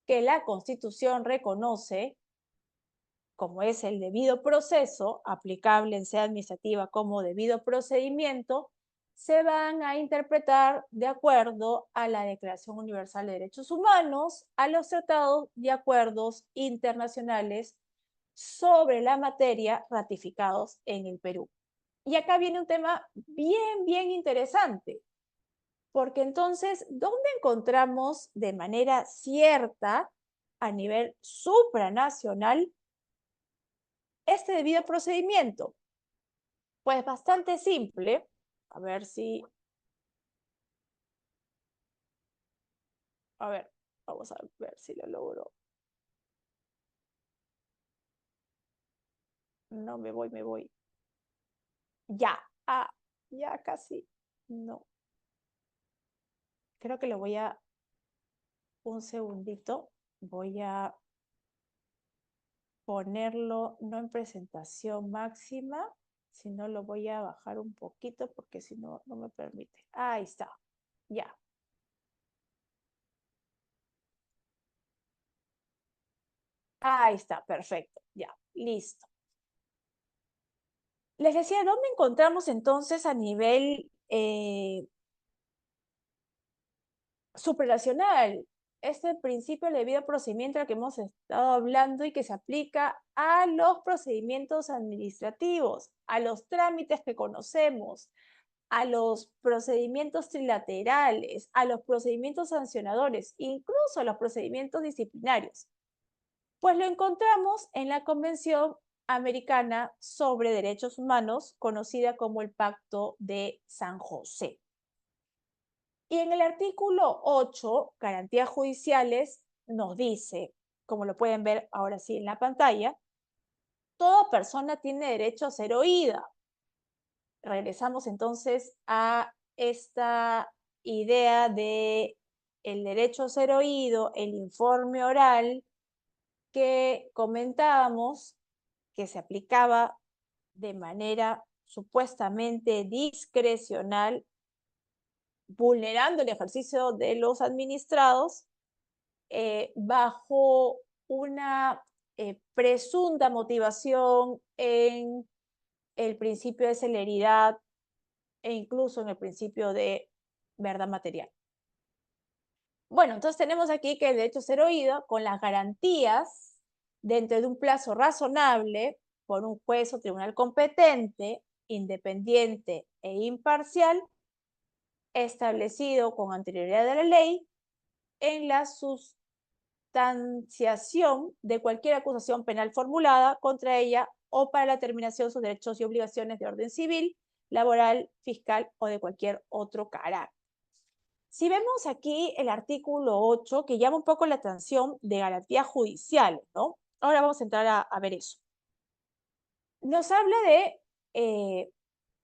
que la Constitución reconoce, como es el debido proceso, aplicable en sea administrativa como debido procedimiento, se van a interpretar de acuerdo a la Declaración Universal de Derechos Humanos, a los tratados y acuerdos internacionales sobre la materia ratificados en el Perú. Y acá viene un tema bien interesante, porque entonces, ¿dónde encontramos de manera cierta a nivel supranacional este debido procedimiento? Pues bastante simple. A ver si... A ver, vamos a ver si lo logro. No, me voy. Ya, ya casi. No. Creo que lo voy a... Un segundito. Voy a ponerlo no en presentación máxima, sino lo voy a bajar un poquito porque si no, no me permite. Ahí está. Ya. Ahí está, perfecto. Ya, listo. Les decía, ¿dónde encontramos entonces a nivel supranacional este principio de debido procedimiento al que hemos estado hablando y que se aplica a los procedimientos administrativos, a los trámites que conocemos, a los procedimientos trilaterales, a los procedimientos sancionadores, incluso a los procedimientos disciplinarios? Pues lo encontramos en la Convención Americana sobre Derechos Humanos, conocida como el Pacto de San José. Y en el artículo 8, garantías judiciales, nos dice, como lo pueden ver ahora sí en la pantalla, toda persona tiene derecho a ser oída. Regresamos entonces a esta idea de el derecho a ser oído, el informe oral que comentábamos que se aplicaba de manera supuestamente discrecional, vulnerando el ejercicio de los administrados bajo una presunta motivación, en el principio de celeridad e incluso en el principio de verdad material. Bueno, entonces tenemos aquí que el derecho a ser oído con las garantías dentro de un plazo razonable por un juez o tribunal competente, independiente e imparcial, establecido con anterioridad a la ley en la sustanciación de cualquier acusación penal formulada contra ella o para la terminación de sus derechos y obligaciones de orden civil, laboral, fiscal o de cualquier otro carácter. Si vemos aquí el artículo 8, que llama un poco la atención de garantías judiciales, ¿no? Ahora vamos a entrar a ver eso. Nos habla de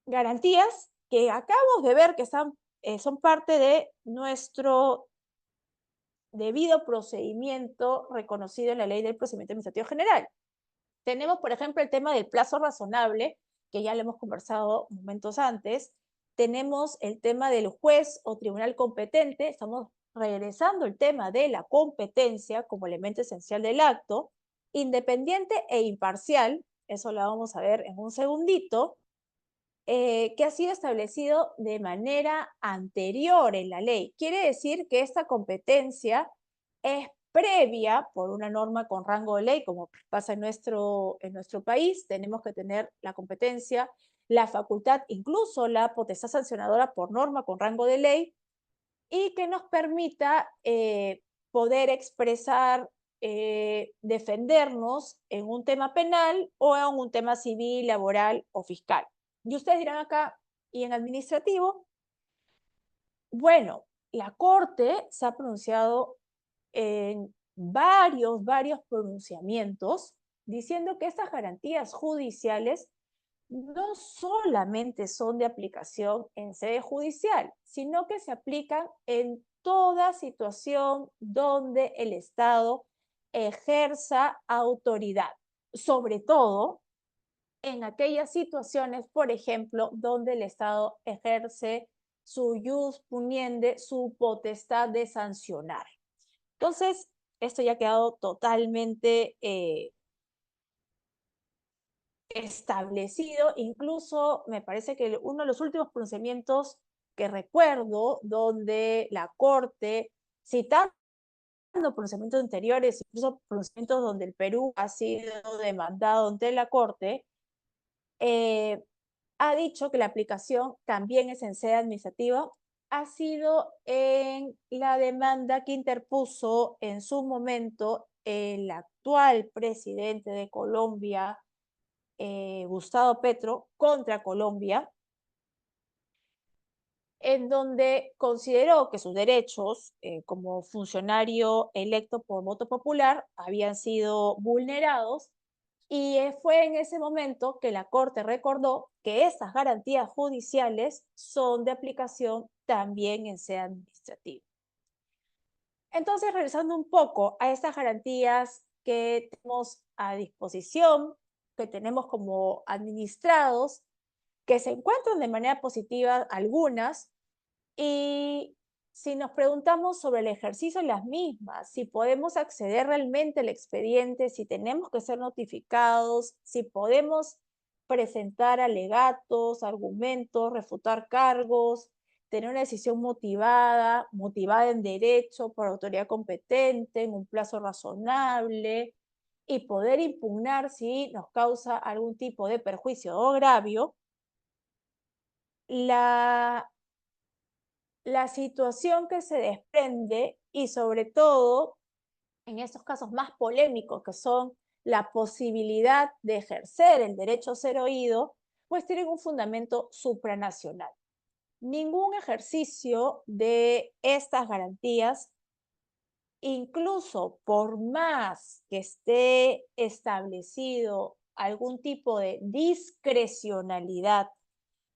garantías que acabamos de ver que son parte de nuestro debido procedimiento reconocido en la Ley del Procedimiento Administrativo General. Tenemos, por ejemplo, el tema del plazo razonable, que ya lo hemos conversado momentos antes. Tenemos el tema del juez o tribunal competente. Estamos regresando al tema de la competencia como elemento esencial del acto, independiente e imparcial. Eso lo vamos a ver en un segundito. Que ha sido establecido de manera anterior en la ley. Quiere decir que esta competencia es previa por una norma con rango de ley, como pasa en nuestro país. Tenemos que tener la competencia, la facultad, incluso la potestad sancionadora por norma con rango de ley, y que nos permita poder expresar, defendernos en un tema penal o en un tema civil, laboral o fiscal. Y ustedes dirán acá, ¿y en administrativo? Bueno, la Corte se ha pronunciado en varios pronunciamientos diciendo que estas garantías judiciales no solamente son de aplicación en sede judicial, sino que se aplican en toda situación donde el Estado ejerza autoridad, sobre todo en aquellas situaciones, por ejemplo, donde el Estado ejerce su ius puniendi, su potestad de sancionar. Entonces, esto ya ha quedado totalmente establecido. Incluso me parece que uno de los últimos pronunciamientos que recuerdo, donde la Corte, citando pronunciamientos anteriores, incluso pronunciamientos donde el Perú ha sido demandado ante la Corte, ha dicho que la aplicación también es en sede administrativa, ha sido en la demanda que interpuso en su momento el actual presidente de Colombia, Gustavo Petro, contra Colombia, en donde consideró que sus derechos como funcionario electo por voto popular habían sido vulnerados, y fue en ese momento que la Corte recordó que estas garantías judiciales son de aplicación también en sede administrativa. Entonces, regresando un poco a estas garantías que tenemos a disposición, que tenemos como administrados, que se encuentran de manera positiva algunas, y si nos preguntamos sobre el ejercicio de las mismas, si podemos acceder realmente al expediente, si tenemos que ser notificados, si podemos presentar alegatos, argumentos, refutar cargos, tener una decisión motivada, motivada en derecho por autoridad competente, en un plazo razonable, y poder impugnar si nos causa algún tipo de perjuicio o agravio. La situación que se desprende, y sobre todo en estos casos más polémicos, que son la posibilidad de ejercer el derecho a ser oído, pues tienen un fundamento supranacional. Ningún ejercicio de estas garantías, incluso por más que esté establecido algún tipo de discrecionalidad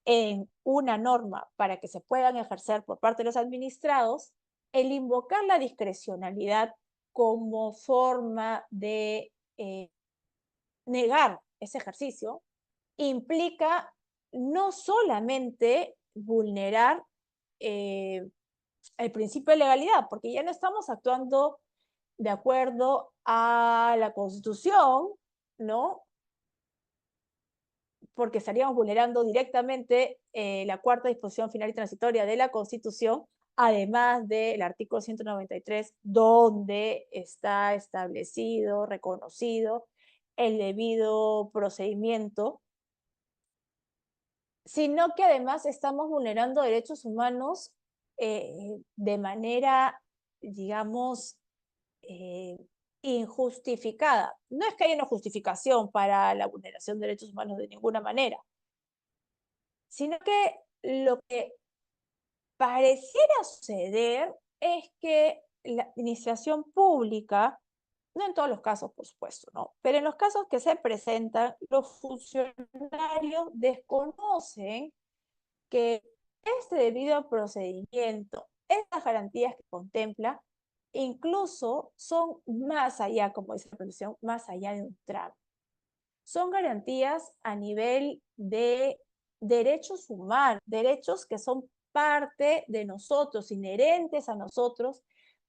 en una norma para que se puedan ejercer por parte de los administrados, el invocar la discrecionalidad como forma de negar ese ejercicio implica no solamente vulnerar el principio de legalidad, porque ya no estamos actuando de acuerdo a la Constitución, ¿no? Porque estaríamos vulnerando directamente la cuarta disposición final y transitoria de la Constitución, además del artículo 193, donde está establecido, reconocido el debido procedimiento, sino que además estamos vulnerando derechos humanos de manera, digamos, eh, injustificada. No es que haya una justificación para la vulneración de derechos humanos de ninguna manera, sino que lo que pareciera suceder es que la administración pública, no en todos los casos, por supuesto, ¿no? Pero en los casos que se presentan, los funcionarios desconocen que este debido procedimiento, estas garantías que contempla, incluso son más allá, como dice la Constitución, más allá de un trámite. Son garantías a nivel de derechos humanos, derechos que son parte de nosotros, inherentes a nosotros,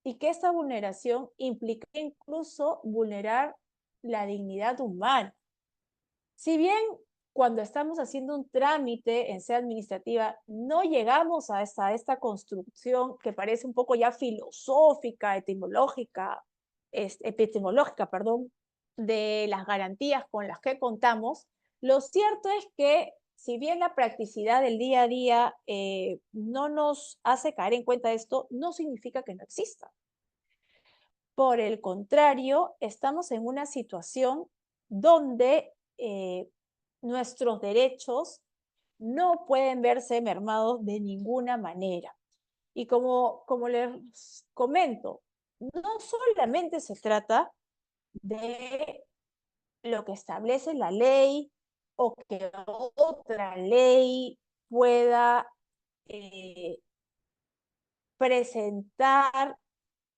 y que esta vulneración implica incluso vulnerar la dignidad humana. Si bien cuando estamos haciendo un trámite en sede administrativa no llegamos a esta construcción que parece un poco ya filosófica, epistemológica, perdón, de las garantías con las que contamos, lo cierto es que si bien la practicidad del día a día no nos hace caer en cuenta esto, no significa que no exista. Por el contrario, estamos en una situación donde nuestros derechos no pueden verse mermados de ninguna manera. Y como les comento, no solamente se trata de lo que establece la ley o que otra ley pueda presentar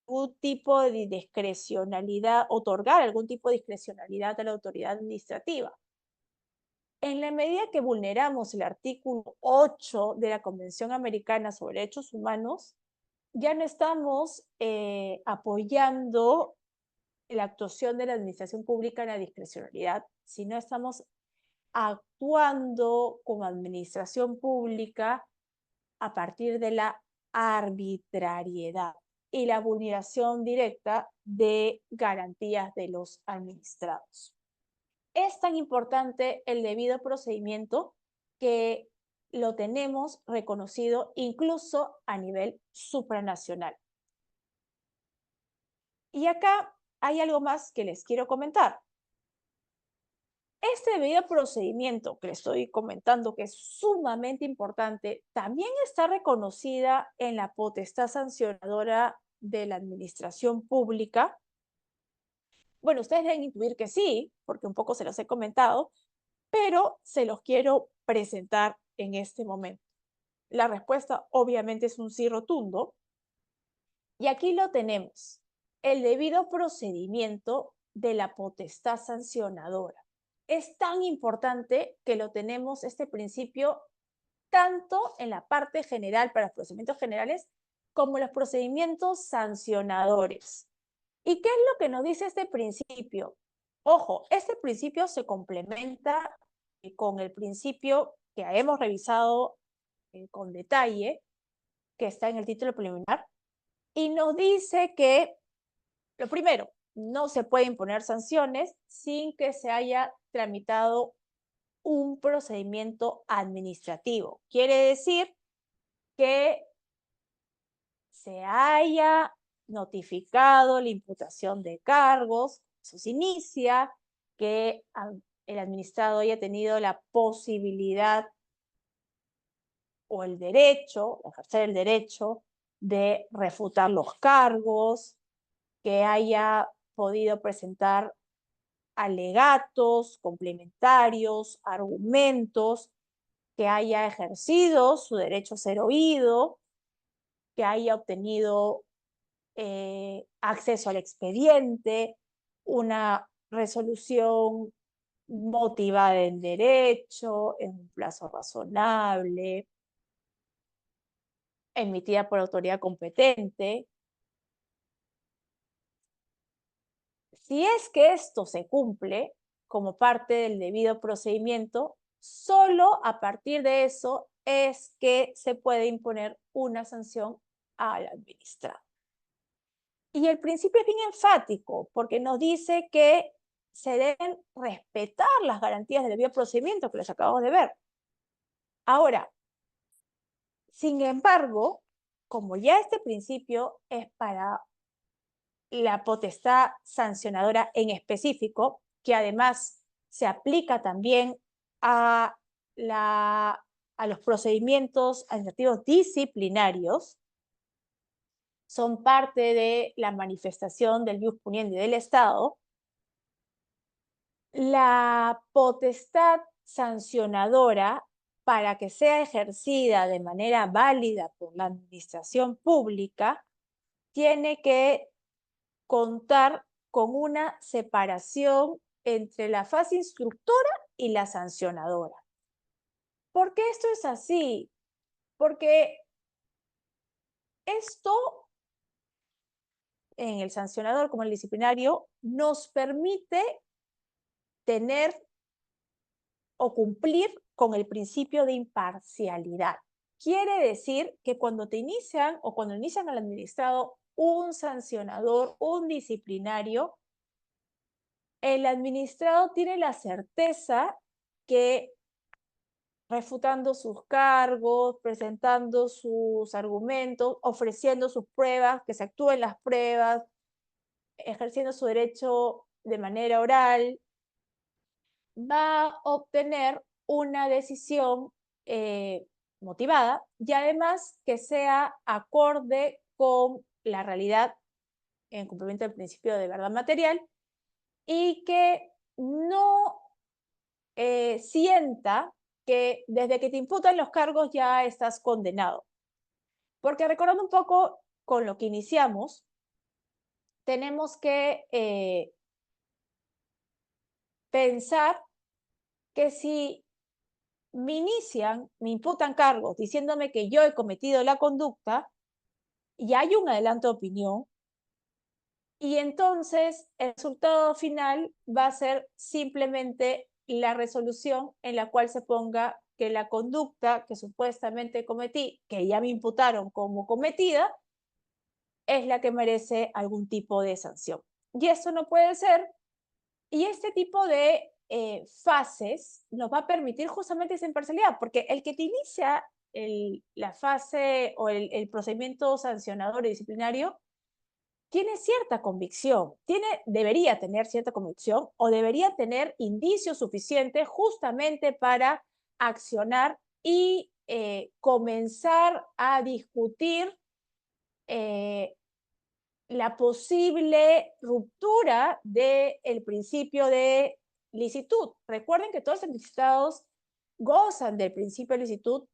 algún tipo de discrecionalidad, otorgar algún tipo de discrecionalidad a la autoridad administrativa. En la medida que vulneramos el artículo 8 de la Convención Americana sobre Derechos Humanos, ya no estamos apoyando la actuación de la administración pública en la discrecionalidad, sino estamos actuando como administración pública a partir de la arbitrariedad y la vulneración directa de garantías de los administrados. Es tan importante el debido procedimiento que lo tenemos reconocido incluso a nivel supranacional. Y acá hay algo más que les quiero comentar. Este debido procedimiento que les estoy comentando, que es sumamente importante, también está reconocida en la potestad sancionadora de la administración pública. Bueno, ustedes deben intuir que sí, porque un poco se los he comentado, pero se los quiero presentar en este momento. La respuesta obviamente es un sí rotundo. Y aquí lo tenemos, el debido procedimiento de la potestad sancionadora. Es tan importante que lo tenemos, este principio, tanto en la parte general para los procedimientos generales como los procedimientos sancionadores. ¿Y qué es lo que nos dice este principio? Ojo, este principio se complementa con el principio que hemos revisado con detalle, que está en el título preliminar, y nos dice que, lo primero, no se puede imponer sanciones sin que se haya tramitado un procedimiento administrativo. Quiere decir que se haya notificado la imputación de cargos, eso se inicia, que el administrado haya tenido la posibilidad o el derecho, ejercer el derecho de refutar los cargos, que haya podido presentar alegatos complementarios, argumentos, que haya ejercido su derecho a ser oído, que haya obtenido acceso al expediente, una resolución motivada en derecho, en un plazo razonable, emitida por autoridad competente. Si es que esto se cumple como parte del debido procedimiento, solo a partir de eso es que se puede imponer una sanción al administrado. Y el principio es bien enfático porque nos dice que se deben respetar las garantías del debido procedimiento que les acabamos de ver. Ahora, sin embargo, como ya este principio es para la potestad sancionadora en específico, que además se aplica también a, a los procedimientos administrativos disciplinarios, son parte de la manifestación del ius puniendi del Estado, la potestad sancionadora, para que sea ejercida de manera válida por la administración pública, tiene que contar con una separación entre la fase instructora y la sancionadora. ¿Por qué esto es así? Porque esto, en el sancionador como el disciplinario, nos permite tener o cumplir con el principio de imparcialidad. Quiere decir que cuando te inician o cuando inician al administrado un sancionador, un disciplinario, el administrado tiene la certeza que refutando sus cargos, presentando sus argumentos, ofreciendo sus pruebas, que se actúen las pruebas, ejerciendo su derecho de manera oral, va a obtener una decisión motivada y además que sea acorde con la realidad en cumplimiento del principio de verdad material y que no sienta que desde que te imputan los cargos ya estás condenado. Porque recordando un poco con lo que iniciamos, tenemos que pensar que si me imputan cargos diciéndome que yo he cometido la conducta y hay un adelanto de opinión, y entonces el resultado final va a ser simplemente la resolución en la cual se ponga que la conducta que supuestamente cometí, que ya me imputaron como cometida, es la que merece algún tipo de sanción. Y eso no puede ser. Y este tipo de fases nos va a permitir justamente esa imparcialidad, porque el que te inicia la fase o el procedimiento sancionador y disciplinario tiene cierta convicción, debería tener cierta convicción o debería tener indicios suficientes justamente para accionar y comenzar a discutir eh, la posible ruptura del principio de licitud. Recuerden que todos los administrados gozan del principio de licitud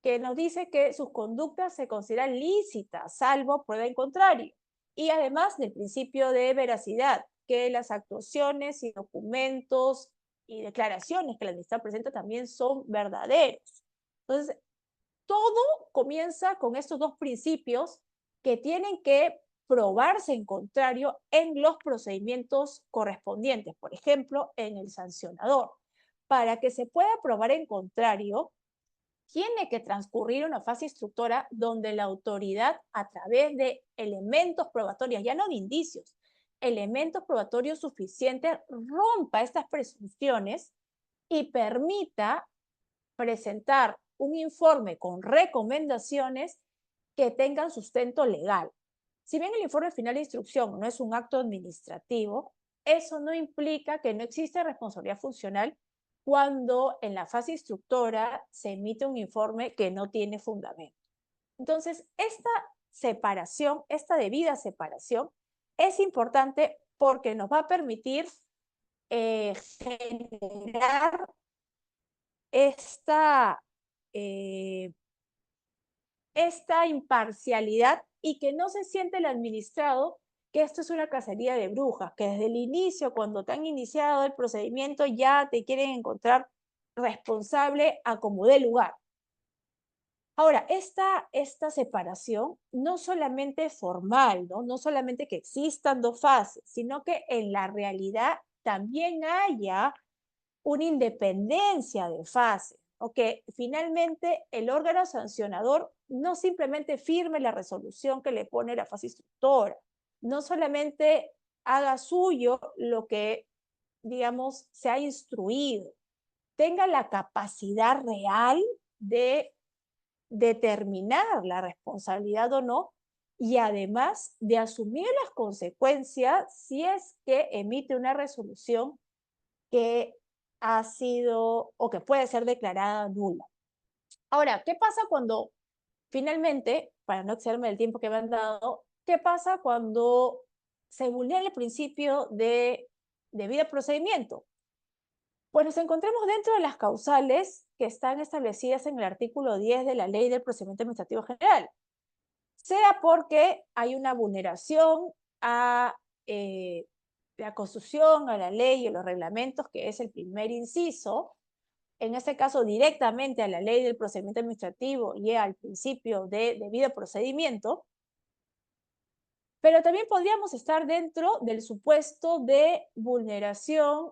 que nos dice que sus conductas se consideran lícitas, salvo prueba en contrario. Y además del principio de veracidad, que las actuaciones y documentos y declaraciones que la administración presenta también son verdaderos. Entonces, todo comienza con estos dos principios que tienen que probarse en contrario en los procedimientos correspondientes, por ejemplo, en el sancionador. Para que se pueda probar en contrario, tiene que transcurrir una fase instructora donde la autoridad, a través de elementos probatorios, ya no de indicios, elementos probatorios suficientes, rompa estas presunciones y permita presentar un informe con recomendaciones que tengan sustento legal. Si bien el informe final de instrucción no es un acto administrativo, eso no implica que no exista responsabilidad funcional cuando en la fase instructora se emite un informe que no tiene fundamento. Entonces, esta separación, esta debida separación, es importante porque nos va a permitir generar esta, eh, esta imparcialidad y que no se siente el administrado que esto es una cacería de brujas, que desde el inicio, cuando te han iniciado el procedimiento, ya te quieren encontrar responsable a como dé lugar. Ahora, esta separación no solamente formal, ¿no? No solamente que existan dos fases, sino que en la realidad también haya una independencia de fase, o que finalmente el órgano sancionador no simplemente firme la resolución que le pone la fase instructora, no solamente haga suyo lo que, digamos, se ha instruido, tenga la capacidad real de determinar la responsabilidad o no, y además de asumir las consecuencias si es que emite una resolución que ha sido o que puede ser declarada nula. Ahora, ¿qué pasa cuando finalmente, para no excederme del tiempo que me han dado, qué pasa cuando se vulnera el principio de debido procedimiento? Pues nos encontramos dentro de las causales que están establecidas en el artículo 10 de la Ley del Procedimiento Administrativo General, sea porque hay una vulneración a la Constitución, a la ley y a los reglamentos, que es el primer inciso, en este caso directamente a la Ley del Procedimiento Administrativo y al principio de debido procedimiento, pero también podríamos estar dentro del supuesto de vulneración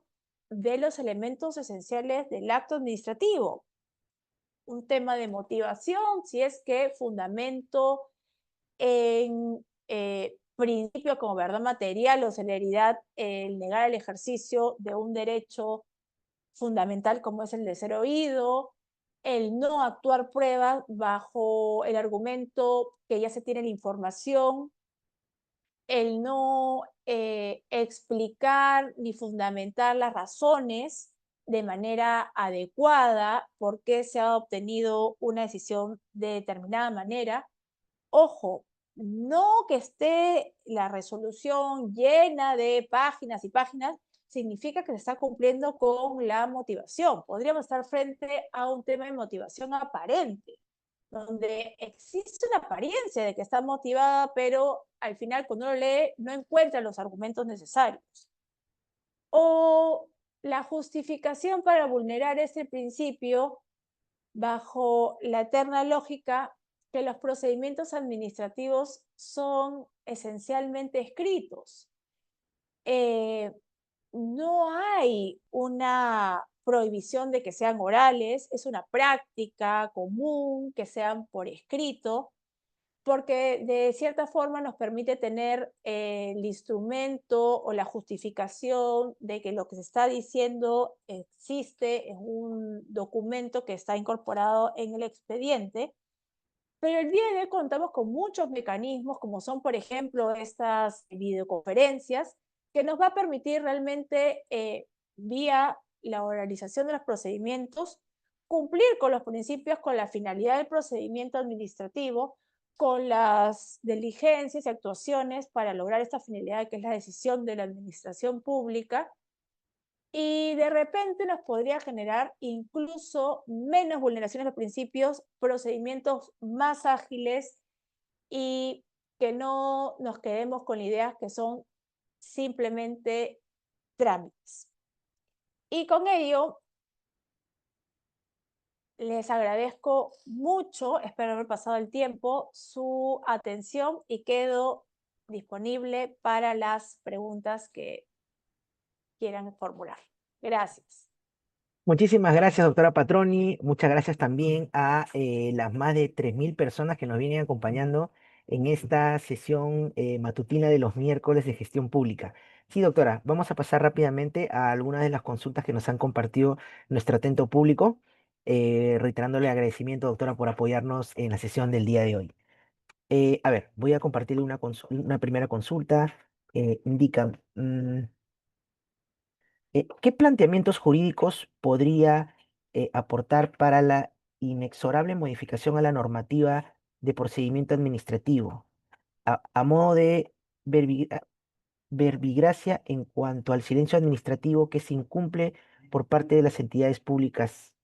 de los elementos esenciales del acto administrativo, un tema de motivación, si es que fundamento en principios como verdad material o celeridad, el negar el ejercicio de un derecho fundamental como es el de ser oído, el no actuar pruebas bajo el argumento que ya se tiene la información, el no explicar ni fundamentar las razones de manera adecuada por qué se ha obtenido una decisión de determinada manera. Ojo, no que esté la resolución llena de páginas y páginas, significa que se está cumpliendo con la motivación. Podríamos estar frente a un tema de motivación aparente, donde existe una apariencia de que está motivada, pero al final cuando uno lee no encuentra los argumentos necesarios. O la justificación para vulnerar ese principio bajo la eterna lógica que los procedimientos administrativos son esencialmente escritos. Eh, no hay una prohibición de que sean orales, es una práctica común que sean por escrito, porque de cierta forma nos permite tener el instrumento o la justificación de que lo que se está diciendo existe en un documento que está incorporado en el expediente. Pero el día de hoy contamos con muchos mecanismos, como son, por ejemplo, estas videoconferencias, que nos va a permitir realmente, vía la oralización de los procedimientos, cumplir con los principios, con la finalidad del procedimiento administrativo, con las diligencias y actuaciones para lograr esta finalidad que es la decisión de la administración pública, y de repente nos podría generar incluso menos vulneraciones de los principios, procedimientos más ágiles y que no nos quedemos con ideas que son simplemente trámites. Y con ello, les agradezco mucho, espero haber pasado el tiempo, su atención y quedo disponible para las preguntas que quieran formular. Gracias. Muchísimas gracias, doctora Patroni. Muchas gracias también a las más de 3.000 personas que nos vienen acompañando en esta sesión matutina de los miércoles de gestión pública. Sí, doctora, vamos a pasar rápidamente a algunas de las consultas que nos han compartido nuestro atento público, reiterándole agradecimiento, doctora, por apoyarnos en la sesión del día de hoy. A ver, voy a compartirle una primera consulta. Indica, ¿qué planteamientos jurídicos podría aportar para la inexorable modificación a la normativa de procedimiento administrativo, a modo de verbigracia en cuanto al silencio administrativo que se incumple por parte de las entidades públicas?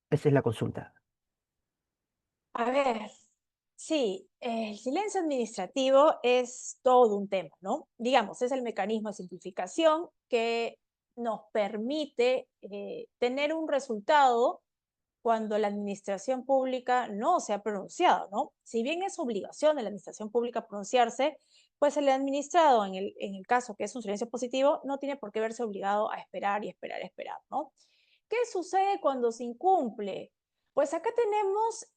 Esa es la consulta. A ver, sí, el silencio administrativo es todo un tema, ¿no? Digamos, es el mecanismo de simplificación que nos permite tener un resultado cuando la administración pública no se ha pronunciado, ¿no? Si bien es obligación de la administración pública pronunciarse, pues el administrado, en el caso que es un silencio positivo, no tiene por qué verse obligado a esperar y esperar y esperar, ¿no? ¿Qué sucede cuando se incumple? Pues acá tenemos,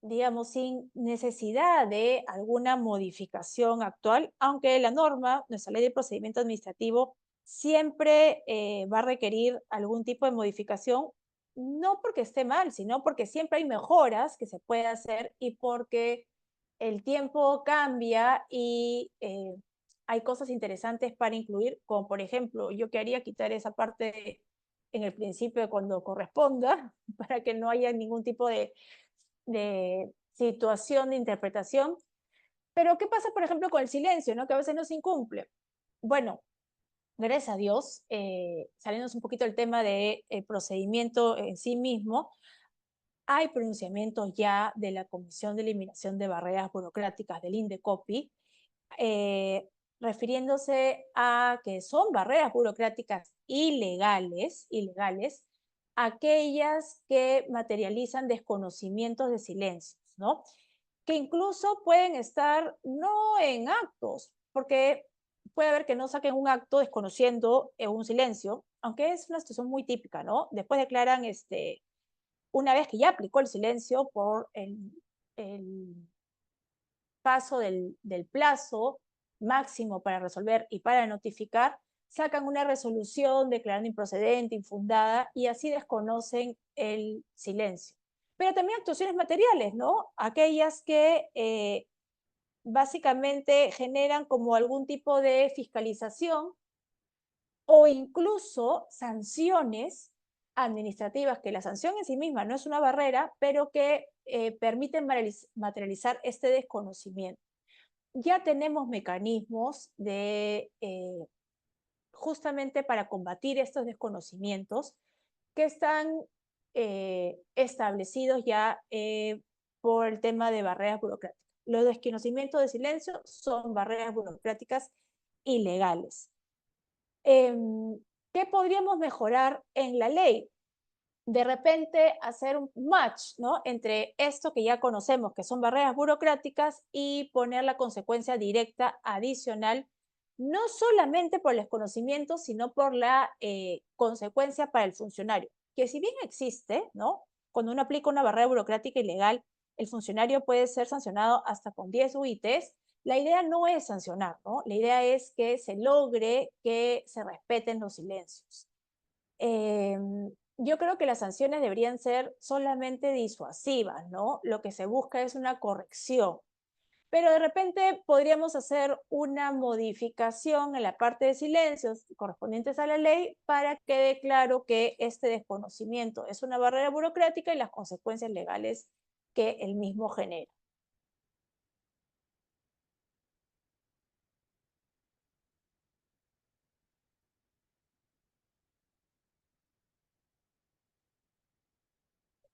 digamos, sin necesidad de alguna modificación actual, aunque la norma, nuestra ley de procedimiento administrativo, siempre va a requerir algún tipo de modificación, no porque esté mal, sino porque siempre hay mejoras que se puede hacer y porque el tiempo cambia y hay cosas interesantes para incluir, como por ejemplo, yo quería quitar esa parte en el principio de cuando corresponda, para que no haya ningún tipo de situación de interpretación. Pero, ¿qué pasa, por ejemplo, con el silencio, ¿no? Que a veces no se incumple. Bueno, gracias a Dios, saliéndonos un poquito del tema del procedimiento en sí mismo, hay pronunciamientos ya de la Comisión de Eliminación de Barreras Burocráticas del INDECOPI, eh, refiriéndose a que son barreras burocráticas ilegales, aquellas que materializan desconocimientos de silencios, ¿no? Que incluso pueden estar no en actos, porque puede haber que no saquen un acto desconociendo un silencio, aunque es una situación muy típica, ¿no? Después declaran, una vez que ya aplicó el silencio por el paso del plazo máximo para resolver y para notificar, sacan una resolución declarando improcedente, infundada, y así desconocen el silencio. Pero también actuaciones materiales, ¿no? Aquellas que básicamente generan como algún tipo de fiscalización o incluso sanciones administrativas, que la sanción en sí misma no es una barrera, pero que permiten materializar este desconocimiento. Ya tenemos mecanismos de justamente para combatir estos desconocimientos que están establecidos ya por el tema de barreras burocráticas. Los desconocimientos de silencio son barreras burocráticas ilegales. ¿Qué podríamos mejorar en la ley? De repente hacer un match, ¿no? Entre esto que ya conocemos, que son barreras burocráticas, y poner la consecuencia directa adicional, no solamente por el desconocimiento, sino por la consecuencia para el funcionario, que si bien existe, ¿no? Cuando uno aplica una barrera burocrática ilegal, el funcionario puede ser sancionado hasta con 10 UITs. La idea no es sancionar, ¿no? La idea es que se logre que se respeten los silencios. Yo creo que las sanciones deberían ser solamente disuasivas, ¿no? Lo que se busca es una corrección. Pero de repente podríamos hacer una modificación en la parte de silencios correspondientes a la ley para que quede claro que este desconocimiento es una barrera burocrática y las consecuencias legales que el mismo genera.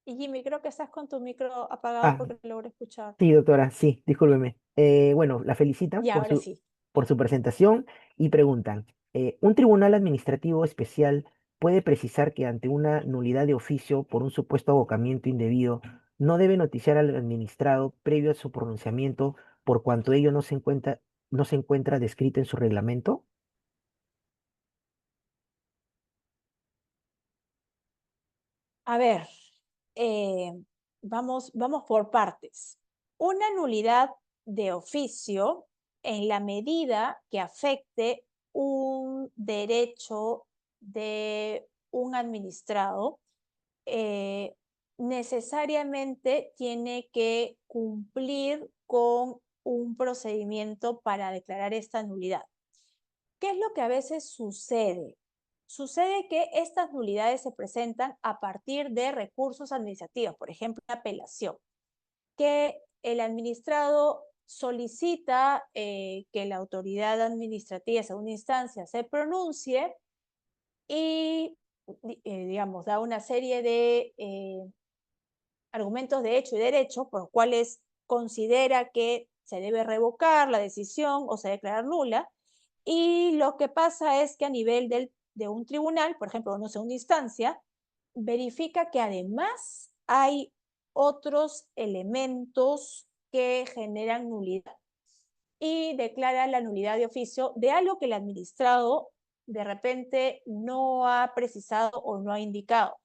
Y Jimmy, creo que estás con tu micro apagado Ah, porque no logro escuchar. sí, doctora, sí, discúlpeme. Bueno, la felicitan Y ahora sí. por su presentación y preguntan, ¿un tribunal administrativo especial puede precisar que ante una nulidad de oficio por un supuesto abocamiento indebido, no debe noticiar al administrado previo a su pronunciamiento por cuanto ello no se encuentra descrito en su reglamento? A ver, eh, vamos por partes. Una nulidad de oficio en la medida que afecte un derecho de un administrado, eh, necesariamente tiene que cumplir con un procedimiento para declarar esta nulidad. ¿Qué es lo que a veces sucede? Sucede que estas nulidades se presentan a partir de recursos administrativos, por ejemplo, la apelación, que el administrado solicita que la autoridad administrativa, segunda instancia, se pronuncie y, digamos, da una serie de argumentos de hecho y derecho por los cuales considera que se debe revocar la decisión o se declarar nula. Y lo que pasa es que a nivel de un tribunal, por ejemplo, una segunda instancia, verifica que además hay otros elementos que generan nulidad y declara la nulidad de oficio de algo que el administrado de repente no ha precisado o no ha indicado,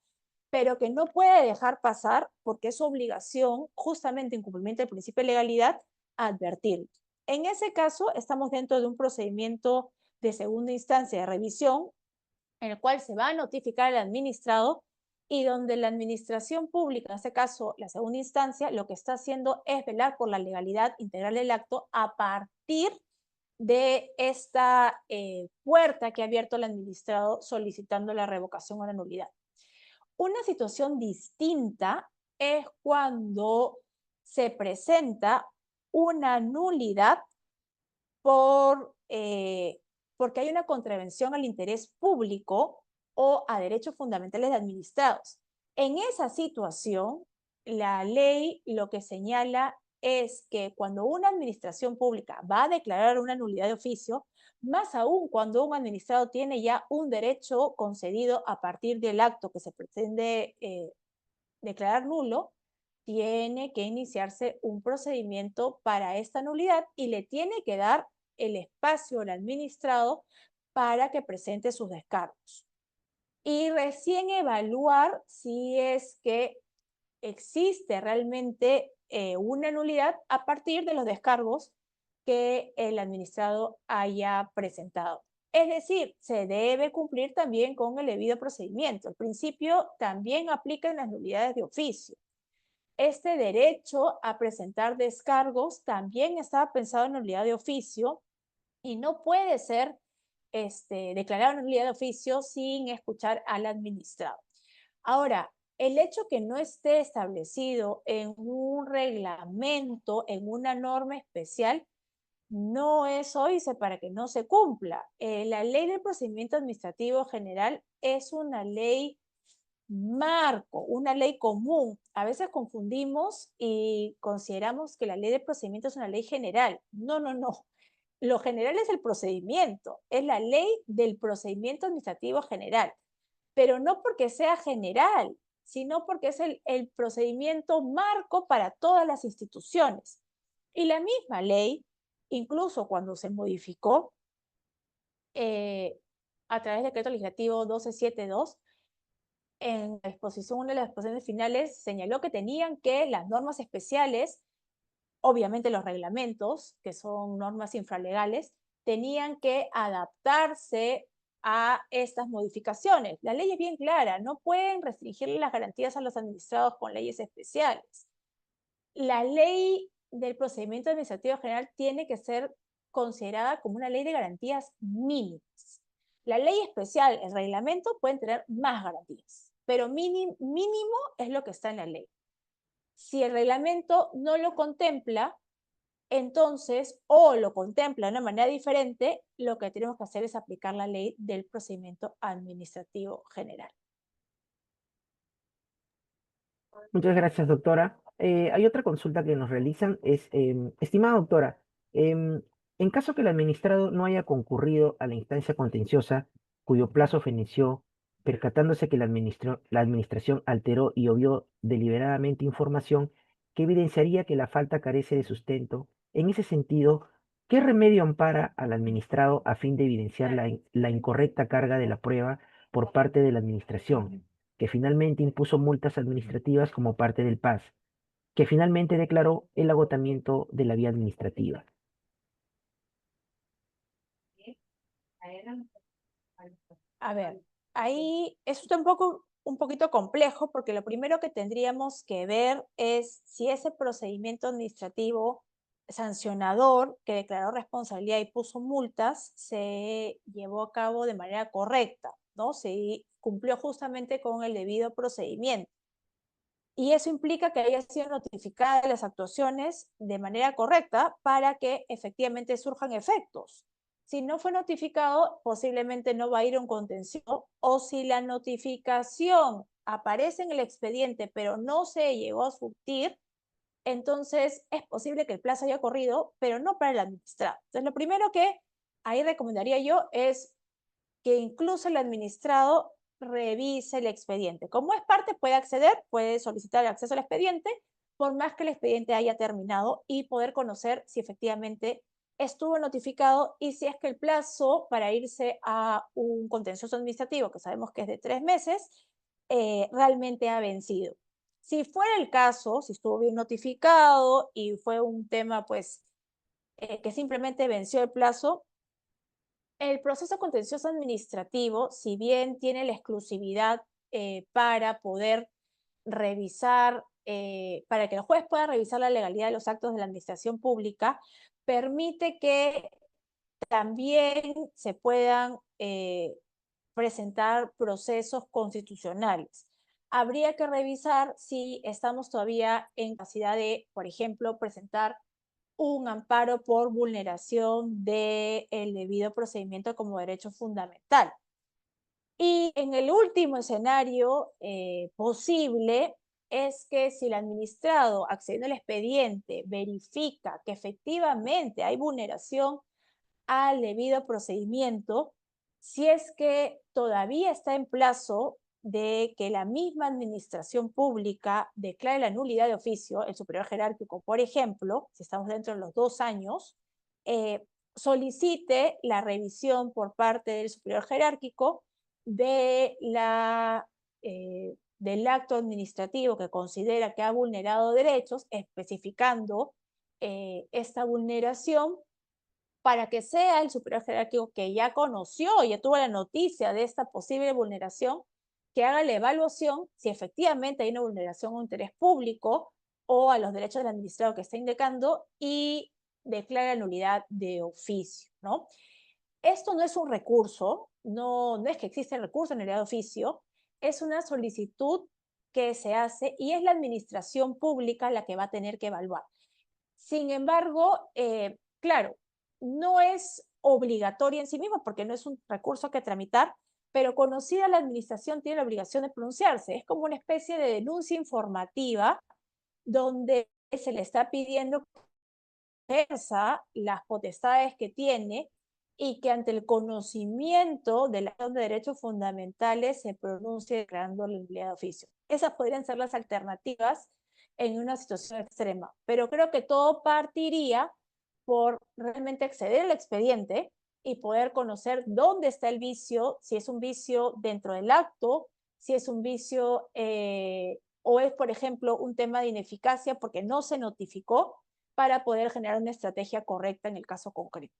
pero que no puede dejar pasar porque es su obligación, justamente en cumplimiento del principio de legalidad, advertir. En ese caso, estamos dentro de un procedimiento de segunda instancia de revisión, en el cual se va a notificar al administrado y donde la administración pública, en este caso la segunda instancia, lo que está haciendo es velar por la legalidad integral del acto a partir de esta puerta que ha abierto el administrado solicitando la revocación o la nulidad. Una situación distinta es cuando se presenta una nulidad porque hay una contravención al interés público o a derechos fundamentales de administrados. En esa situación, la ley lo que señala es que cuando una administración pública va a declarar una nulidad de oficio, más aún cuando un administrado tiene ya un derecho concedido a partir del acto que se pretende declarar nulo, tiene que iniciarse un procedimiento para esta nulidad y le tiene que dar el espacio al administrado para que presente sus descargos. Y recién evaluar si es que existe realmente una nulidad a partir de los descargos que el administrado haya presentado. Es decir, se debe cumplir también con el debido procedimiento. El principio también aplica en las nulidades de oficio. Este derecho a presentar descargos también estaba pensado en nulidad de oficio y no puede ser declarado nulidad de oficio sin escuchar al administrado. Ahora, el hecho que no esté establecido en un reglamento, en una norma especial, no es óbice para que no se cumpla. La ley del procedimiento administrativo general es una ley marco, una ley común. A veces confundimos y consideramos que la ley de procedimiento es una ley general. No, no, no. Lo general es el procedimiento, es la ley del procedimiento administrativo general, pero no porque sea general, sino porque es el procedimiento marco para todas las instituciones. Y la misma ley, incluso cuando se modificó a través del decreto legislativo 1272, en la exposición, una de las exposiciones finales señaló que tenían que las normas especiales, obviamente los reglamentos, que son normas infralegales, tenían que adaptarse a estas modificaciones. La ley es bien clara, no pueden restringirle las garantías a los administrados con leyes especiales. La ley del procedimiento administrativo general tiene que ser considerada como una ley de garantías mínimas. La ley especial, el reglamento, pueden tener más garantías, pero mínimo es lo que está en la ley. Si el reglamento no lo contempla, entonces, o lo contempla de una manera diferente, lo que tenemos que hacer es aplicar la ley del procedimiento administrativo general. Muchas gracias, doctora. Hay otra consulta que nos realizan, estimada doctora, em, en caso que el administrado no haya concurrido a la instancia contenciosa cuyo plazo feneció, percatándose que la administración alteró y obvió deliberadamente información que evidenciaría que la falta carece de sustento, en ese sentido, ¿qué remedio ampara al administrado a fin de evidenciar la incorrecta carga de la prueba por parte de la administración, que finalmente impuso multas administrativas como parte del PAS, que finalmente declaró el agotamiento de la vía administrativa? A ver, ahí es un poquito complejo porque lo primero que tendríamos que ver es si ese procedimiento administrativo sancionador que declaró responsabilidad y puso multas se llevó a cabo de manera correcta, ¿no? Se cumplió justamente con el debido procedimiento. Y eso implica que haya sido notificada las actuaciones de manera correcta para que efectivamente surjan efectos. Si no fue notificado, posiblemente no va a ir a un contencioso, o si la notificación aparece en el expediente pero no se llegó a surtir, entonces es posible que el plazo haya corrido, pero no para el administrado. Entonces, lo primero que ahí recomendaría yo es que incluso el administrado revise el expediente. Como es parte, puede acceder, puede solicitar el acceso al expediente, por más que el expediente haya terminado y poder conocer si efectivamente estuvo notificado y si es que el plazo para irse a un contencioso administrativo, que sabemos que es de 3 meses, realmente ha vencido. Si fuera el caso, si estuvo bien notificado y fue un tema pues que simplemente venció el plazo, el proceso contencioso administrativo, si bien tiene la exclusividad para poder revisar, para que el juez pueda revisar la legalidad de los actos de la administración pública, permite que también se puedan presentar procesos constitucionales. Habría que revisar si estamos todavía en capacidad de, por ejemplo, presentar un amparo por vulneración del debido procedimiento como derecho fundamental. Y en el último escenario posible es que si el administrado, accediendo al expediente, verifica que efectivamente hay vulneración al debido procedimiento, si es que todavía está en plazo de que la misma administración pública declare la nulidad de oficio, el superior jerárquico, por ejemplo, si estamos dentro de los 2 años, solicite la revisión por parte del superior jerárquico de del acto administrativo que considera que ha vulnerado derechos, especificando esta vulneración para que sea el superior jerárquico que ya conoció, ya tuvo la noticia de esta posible vulneración, que haga la evaluación si efectivamente hay una vulneración a un interés público o a los derechos del administrado que está indicando y declara nulidad de oficio, ¿no? Esto no es un recurso, no es que existe el recurso en nulidad de oficio, es una solicitud que se hace y es la administración pública la que va a tener que evaluar. Sin embargo, claro, no es obligatoria en sí misma porque no es un recurso que tramitar, pero conocida la administración tiene la obligación de pronunciarse. Es como una especie de denuncia informativa donde se le está pidiendo que ejerza las potestades que tiene y que ante el conocimiento de la de derechos fundamentales se pronuncie declarando la nulidad de oficio. Esas podrían ser las alternativas en una situación extrema, pero creo que todo partiría por realmente acceder al expediente y poder conocer dónde está el vicio, si es un vicio dentro del acto, si es un vicio o es, por ejemplo, un tema de ineficacia porque no se notificó para poder generar una estrategia correcta en el caso concreto.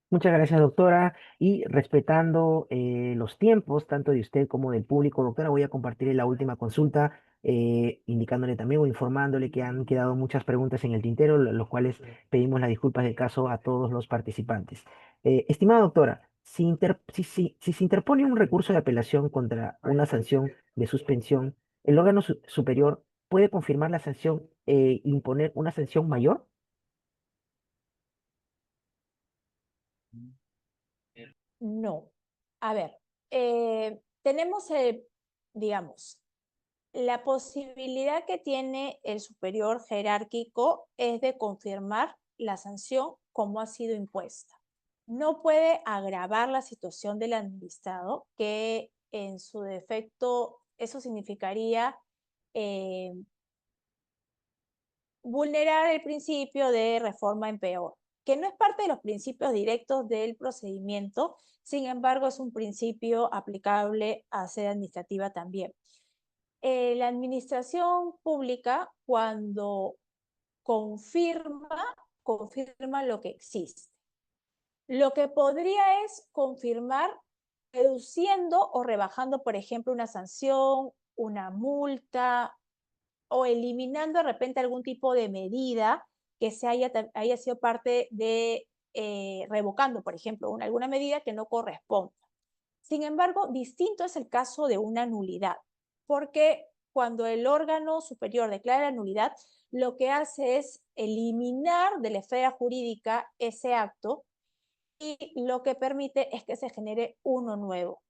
Muchas gracias, doctora. Y respetando los tiempos, tanto de usted como del público, doctora, voy a compartir la última consulta, indicándole también o informándole que han quedado muchas preguntas en el tintero, los cuales pedimos las disculpas del caso a todos los participantes. Estimada doctora, si se interpone un recurso de apelación contra una sanción de suspensión, ¿el órgano superior puede confirmar la sanción e imponer una sanción mayor? No. A ver, tenemos, digamos, la posibilidad que tiene el superior jerárquico es de confirmar la sanción como ha sido impuesta. No puede agravar la situación del administrado, que en su defecto eso significaría eh, vulnerar el principio de reforma en peor, que no es parte de los principios directos del procedimiento, sin embargo es un principio aplicable a sede administrativa también. La administración pública, cuando confirma lo que existe. Lo que podría es confirmar reduciendo o rebajando, por ejemplo, una sanción, una multa, o eliminando de repente algún tipo de medida que haya sido parte de revocando, por ejemplo, alguna medida que no corresponda. Sin embargo, distinto es el caso de una nulidad, porque cuando el órgano superior declara la nulidad, lo que hace es eliminar de la esfera jurídica ese acto y lo que permite es que se genere uno nuevo.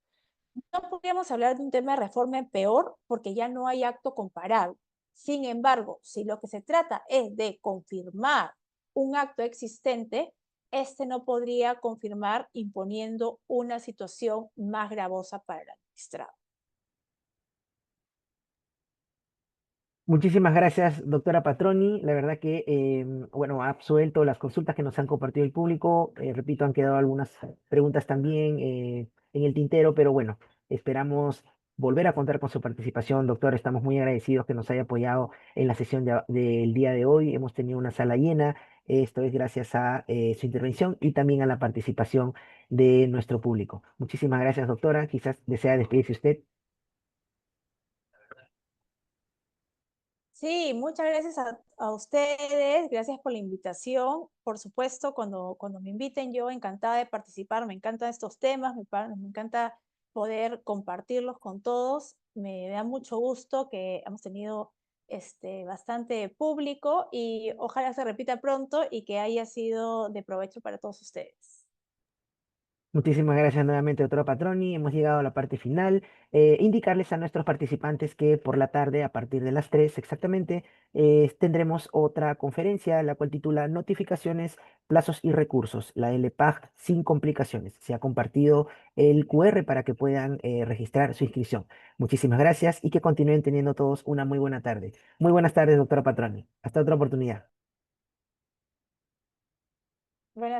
No podríamos hablar de un tema de reforma en peor porque ya no hay acto comparable. Sin embargo, si lo que se trata es de confirmar un acto existente, este no podría confirmar imponiendo una situación más gravosa para el administrado. Muchísimas gracias, doctora Patroni. La verdad que, bueno, ha absuelto las consultas que nos han compartido el público. Repito, han quedado algunas preguntas también en el tintero, pero bueno, esperamos volver a contar con su participación, doctor. Estamos muy agradecidos que nos haya apoyado en la sesión del día de hoy. Hemos tenido una sala llena. Esto es gracias a su intervención y también a la participación de nuestro público. Muchísimas gracias, doctora. Quizás desea despedirse usted. Sí, muchas gracias a ustedes, gracias por la invitación. Por supuesto, cuando me inviten, yo encantada de participar, me encantan estos temas, me encanta poder compartirlos con todos. Me da mucho gusto que hemos tenido bastante público y ojalá se repita pronto y que haya sido de provecho para todos ustedes. Muchísimas gracias nuevamente, doctora Patroni. Hemos llegado a la parte final. Indicarles a nuestros participantes que por la tarde, a partir de las 3 exactamente, tendremos otra conferencia, la cual titula Notificaciones, plazos y recursos, la LPAG sin complicaciones. Se ha compartido el QR para que puedan registrar su inscripción. Muchísimas gracias y que continúen teniendo todos una muy buena tarde. Muy buenas tardes, doctora Patroni. Hasta otra oportunidad.